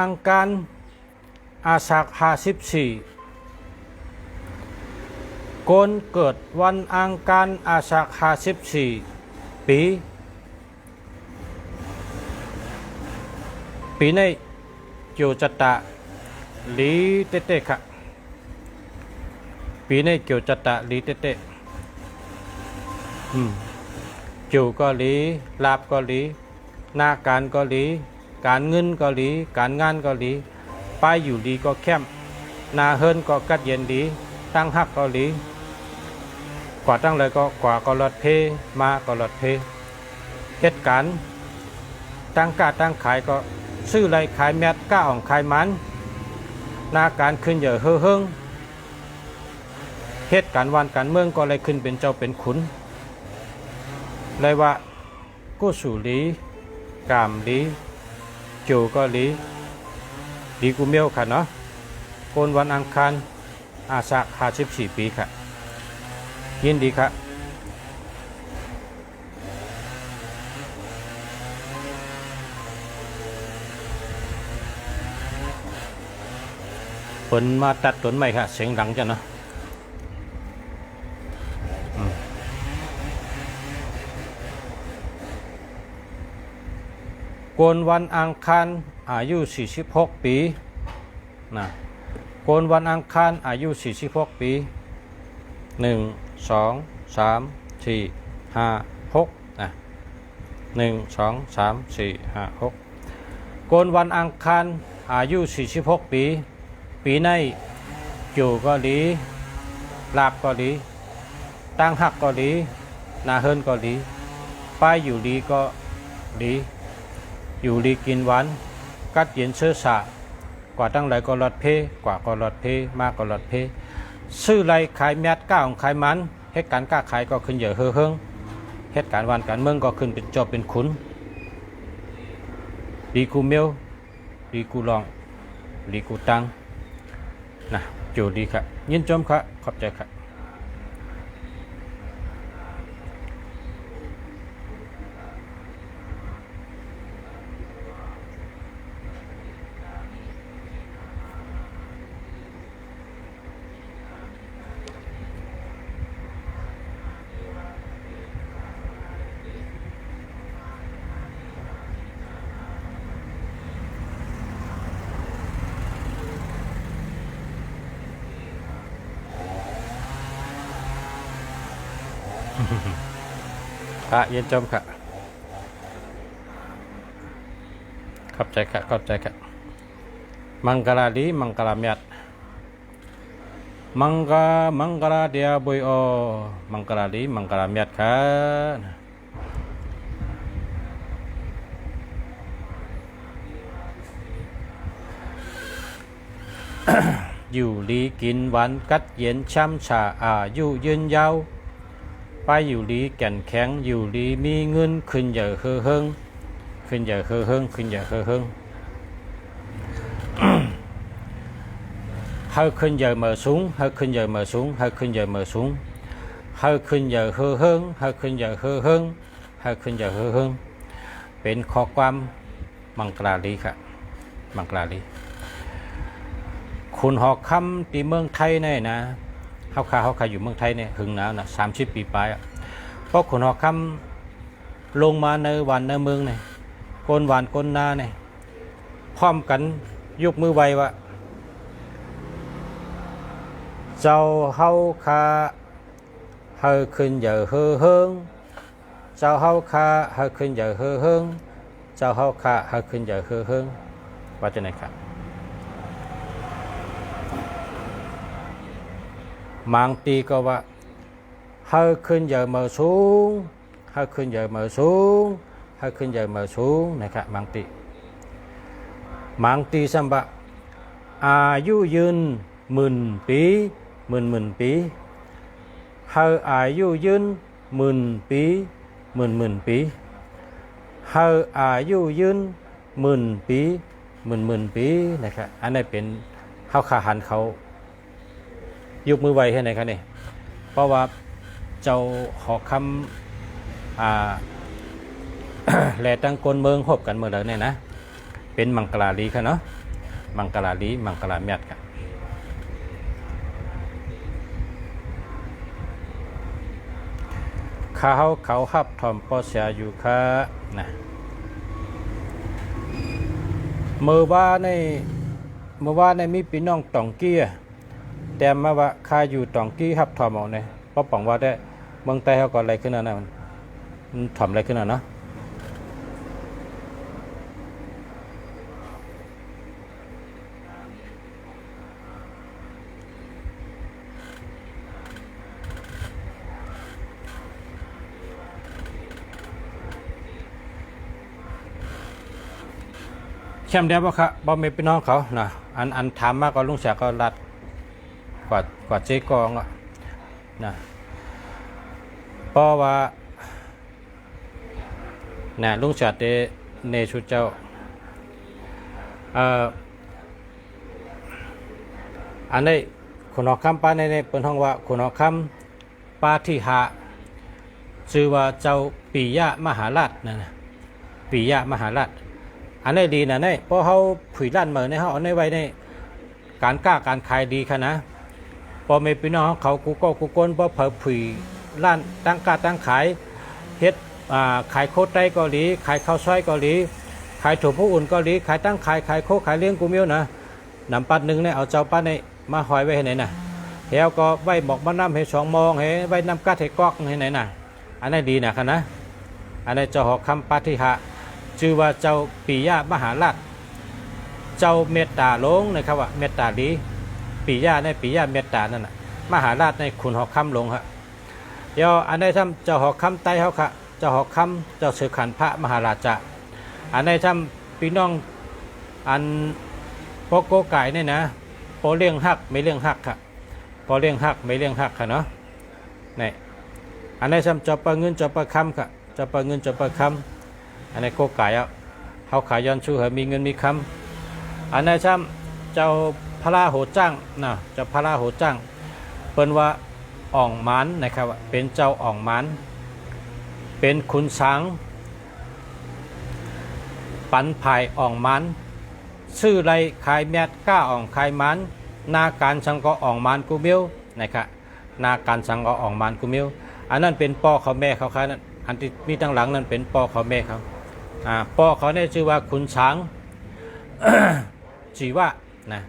S1: อังคารอาสาฬห54คนเกิดวันอังคารอาสาฬ54ปีในโยจัตตะลีเตเตค่ะปีในโยจัตตะลีเตเตจูก็หลีลาบก็หลีหน้าการก็หลีการเงินก็หลีการงานก็หลีไปอยู่ดีก็แคมนาเฮิรนก็กัดเย็นดีตั้งหักก็หลีกว่าตั้งเลยก็กว่าก็ลดเพมาก็ลดเพเหตุการณ์ตั้งกาตั้งขายก็ซื้อไรขายแมทก้าอ่องขายมันนาการขึ้นเยอะเฮิงเหตุการณ์วันการเมืองก็เลยขึ้นเป็นเจ้าเป็นขุนเลยว่ากู้สู่ลีกามลีจูก็ลีกูเมียวค่ะเนาะคนวันอังคารอาสา54ปีค่ะยินดีค่ะผลมาตัดต้นใหม่ค่ะเสียงดังจ้ะเนาะคนวันอังคารอายุ46ปีนะคนวันอังคารอายุ46ปี1 2 3 4 5 6นะ1 2 3 4 5 6คนวันอังคารอายุ46ปีปีในอยู่ก็ดีลาบก็ดีตั้งหักก็ดีนาเฮิรนก็ดีไปอยู่ดีก็ดีอยู่ดีกินหวานกัดเย็นเชื้อสากว่าตั้งไหลก็หลอดเพกว่าก็หลอดเพมากก็หลอดเพซื้อไรขายแมทก้าของขายมันเห เหตุการณ์ค้าขายก็ขึ้นเยอะเฮิงเหตุการณ์วันการเมืองก็ขึ้นเป็นจอบเป็นขุนดีกูเมียวดีกูลองดีกูตังนะจูดีครับยินจมครับขอบใจครับค่ะยินจมค่ะขอบใจค่ะขอบใจค่ะมังกรดีมังกรเมียดมังกรเดียบุยโอมังกรดีมังกรเมียดค่ะอยู่ดีกินหวานกัดเย็นช้ำชาอายุยืนยาวไปอยู่ดีแก่นแข็งอยู่ดีมีเงินขึ้นเยอะเฮิงขึ้นเยอะเฮิงขึ้นเยอะเฮิงhơiขึ้นเยอะเมื่อสูงhơiขึ้นเยอะเมื่อสูงhơiขึ้นเยอะเมื่อสูงhơiขึ้นเยอะเฮิงhơiขึ้นเยอะเฮิงhơiขึ้นเยอะเฮิงเป็นข้อความมังกรลีค่ะมังกรลีคุณหอกคำที่เมืองไทยเนี่ยนะเขาขายอยู่เมืองไทยเนี่ยหึงหนาวนะ30 ปีไปเพราะคุณหอกคำลงมาในวันในเมืองเนี่ยคนหวานคนนาเนี่ยพร้อมกันยกมือไหวว่าเจ้าเฮาคาเฮาขึ้นเยอะเฮิงเจ้าเฮาคาเฮาขึ้นเยอะเฮิงเจ้าเฮาคาเฮาขึ้นเยอะเฮิงว่าจะไหนครับบางทีก็ว่าเฮาขึ้นเยอะเมื่อสูงเฮาขึ้นเยอะเมื่อสูงเฮาขึ้นเยอะเมื่อสูงนะครับบางทีสัมบะอายุยืน10,000 ปีหมื่นปีเฮาอายุยืน10,000 ปีหมื่นปีเฮาอายุยืน10,000 ปีหมื่นปีนะครับอันนี้เป็นเฮาขาหันเขายกมือไหวให้ไหนครับนี่เพราะว่าเจ้าหอกคำแหล่ตั้งกลเมืองพบกันเมื่อไหร่เนี่ยนะเป็นมังกรลีค่ะเนาะมังกรลีมังกรเมียดค่ะเขาฮับทอมปอเสียอยู่ค่ะนะเมื่อว่าในมีพี่น้องตองกี้แต่มาว่าข้าอยู่ตองกี้ฮับทอมเอาเนี่ยเพราะปังว่าได้เมืองใต้เขาก่อนอะไรขึ้นนะมันทำอะไรขึ้นนะแค่เดียวบ่ครับบ่มีพี่น้องเขานะอันถามมากก็ลุงเสียก็รัดกว่าเจ๊กองนะเพราะว่านะลุงเสียในชุดเจ้าอันนี้คุณหอกคำป้าในเป็นห้องว่าคุณหอกคำป้าที่หาชื่อว่าเจ้าปิยะมหาราชนะปิยะมหาราชอันนี้ดีนะเนี่ยเพราะเขาผุยล้านเหมือนในเขาเอาในไว้ในการกล้าการขายดีค่ะนะพอไม่พี่น้องเขากูก้นเพราะเผยผุยล้านตั้งกล้าตั้งขายเฮ็ดขายโคตรไตเกาหลีขายข้าวซอยเกาหลีขายถั่วผู้อุ่นเกาหลีขายตั้งขายโคขายเลี้ยงกูเมียวนะนำปัดหนึ่งเนี่ยเอาเจ้าปัดเนี่ยมาหอยไว้ให้ไหนนะเฮียก็ไว้บอกมาน้ำให้2 มองให้ไว้น้ำกัดให้กอกให้ไหนนะอันนี้ดีนะค่ะนะอันนี้เจ้าหอกคำปาฏิหะชื่อว่าเจ้าปิยะมหาราชเจ้าเมตตาลงนะครับว่าเมตตาดีปิยะในปิยะเมตตานั่นน่ะมหาราชในขุนหอกคำลงครับเดี๋ยวอันนี้ทำเจ้าหอกคำไตเขาค่ะเจ้าหอกคำเจ้าสือขันพระมหาราชะอันนี้ทำพี่น้องอันพอโกไก่เนี่ยนะพอเลี้ยงหักไม่เลี้ยงหักค่ะพอเลี้ยงหักไม่เลี้ยงหักค่ะเนาะนี่ อันนี้ซ้ำจะปะเงินจะปะคำค่ะจะปะเงินจะปะคำอันนี้โกไก่อ่ะเขาขายย้อนชูเหมีเงินมีคำอันนี้ซ้ำเจ้าพระราโหจ้างนะเจ้าพระราโหจ้างเปิ้นว่าอ่องมันนะครับเป็นเจ้าอ่องมันเป็นขุนช้างปันภายอ่องมันชื่อไรขายแมดก้าอ่องขายมันนาการสังก็อ่องมันกูมิวนะครับนาการสังก็อ่องมันกูมิวอันนั้นเป็นพ่อเขาแม่เขาครับนั่นอันที่มีตั้งหลังนั้นเป็นพ่อเขาแม่เขาพ่อเขาเนี่ยชื่อว่าขุนช้าง จีวะนะ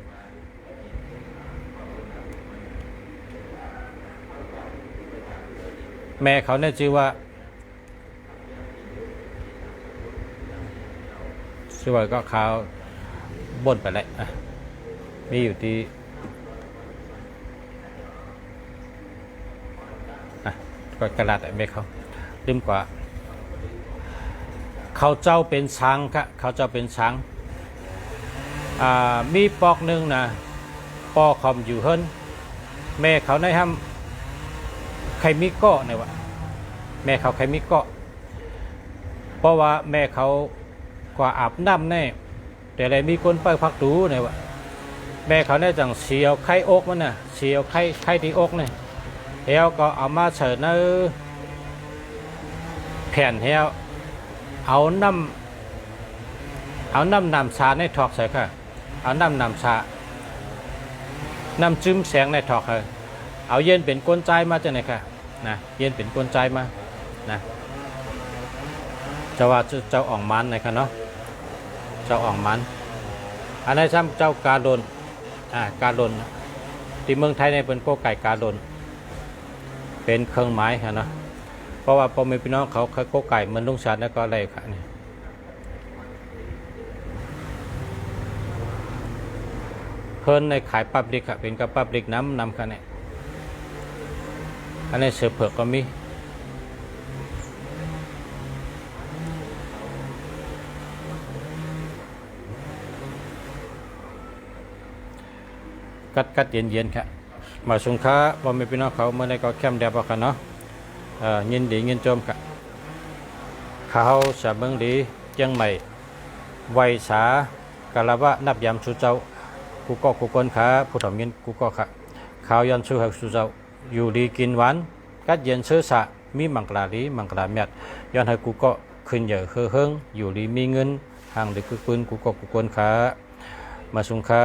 S1: แม่เขาเนี่ยชื่อว่าก็เขาบ่นไปแล้วมีอยู่ที่ก็กระดาษแม่เขาลืมกว่าเขาเจ้าเป็นช้างครับเขาเจ้าเป็นช้างมีปอกหนึ่งนะปอคอมอยู่เฮิรนแม่เขาได้ทำใครมีเกาะเนี่ยวะแม่เขาใครมีเกาะเพราะว่าแม่เขากว่าอาบน้ำแน่แต่อะไรมีคนไปพักดูเนี่ยวะแม่เขาได้จังเสียวไข่อกมันน่ะเสียวไข่ที่อกเนี่ยเฮาก็เอามาเฉินเนอแผ่นเฮาเอาน้ำชาในถอกใส่ค่ะเอาน้ำชาน้ำจิ้มแสงในถอกค่ะเอาเย็นเป็นก้นใจมาจะไหนค่ะนะเย็นเป็นก้นใจมานะจะว่าเจ้าอ่องมันนะครับเนาะเจ้าอ่องมันอันนี้ซ้ำเจ้ากาโดนกาโดนที่เมืองไทยในเป็นโกไก่กาโดนเป็นเครื่องหมายค่ะเนาะเพราะว่าพอมีพี่น้องเขาโกไก่มันลุงชัดแล้วก็อะไรค่ะนี่เพิ่นในขายปับลิกค่ะเป็นกับปับลิกน้ำค่ะเนี่ยอันนี้เสือเผือกก็มีกัดเย็นๆครับมาสงค้าพอมีพี่น้องเขาเมื่อในก็แคมเดียบกันเนาะยินดียินจมครับเขาสาเมืองดีเจียงใหม่ไวสากะละวะนับยามชูเจ้ากูก็กูคนขาผู้ถมยินกูก็ค่ะข้าวยันชูหักชูเจ้าอยู่ดีกินหวานกัดเย็นเชื้อสะมีมังกรลีมังกรเมียดย้อนให้กูก็ขึ้นเยอะเฮิงอยู่ดีมีเงินห่างเด็กกูปืนกูก็กูคนขามาสงค้า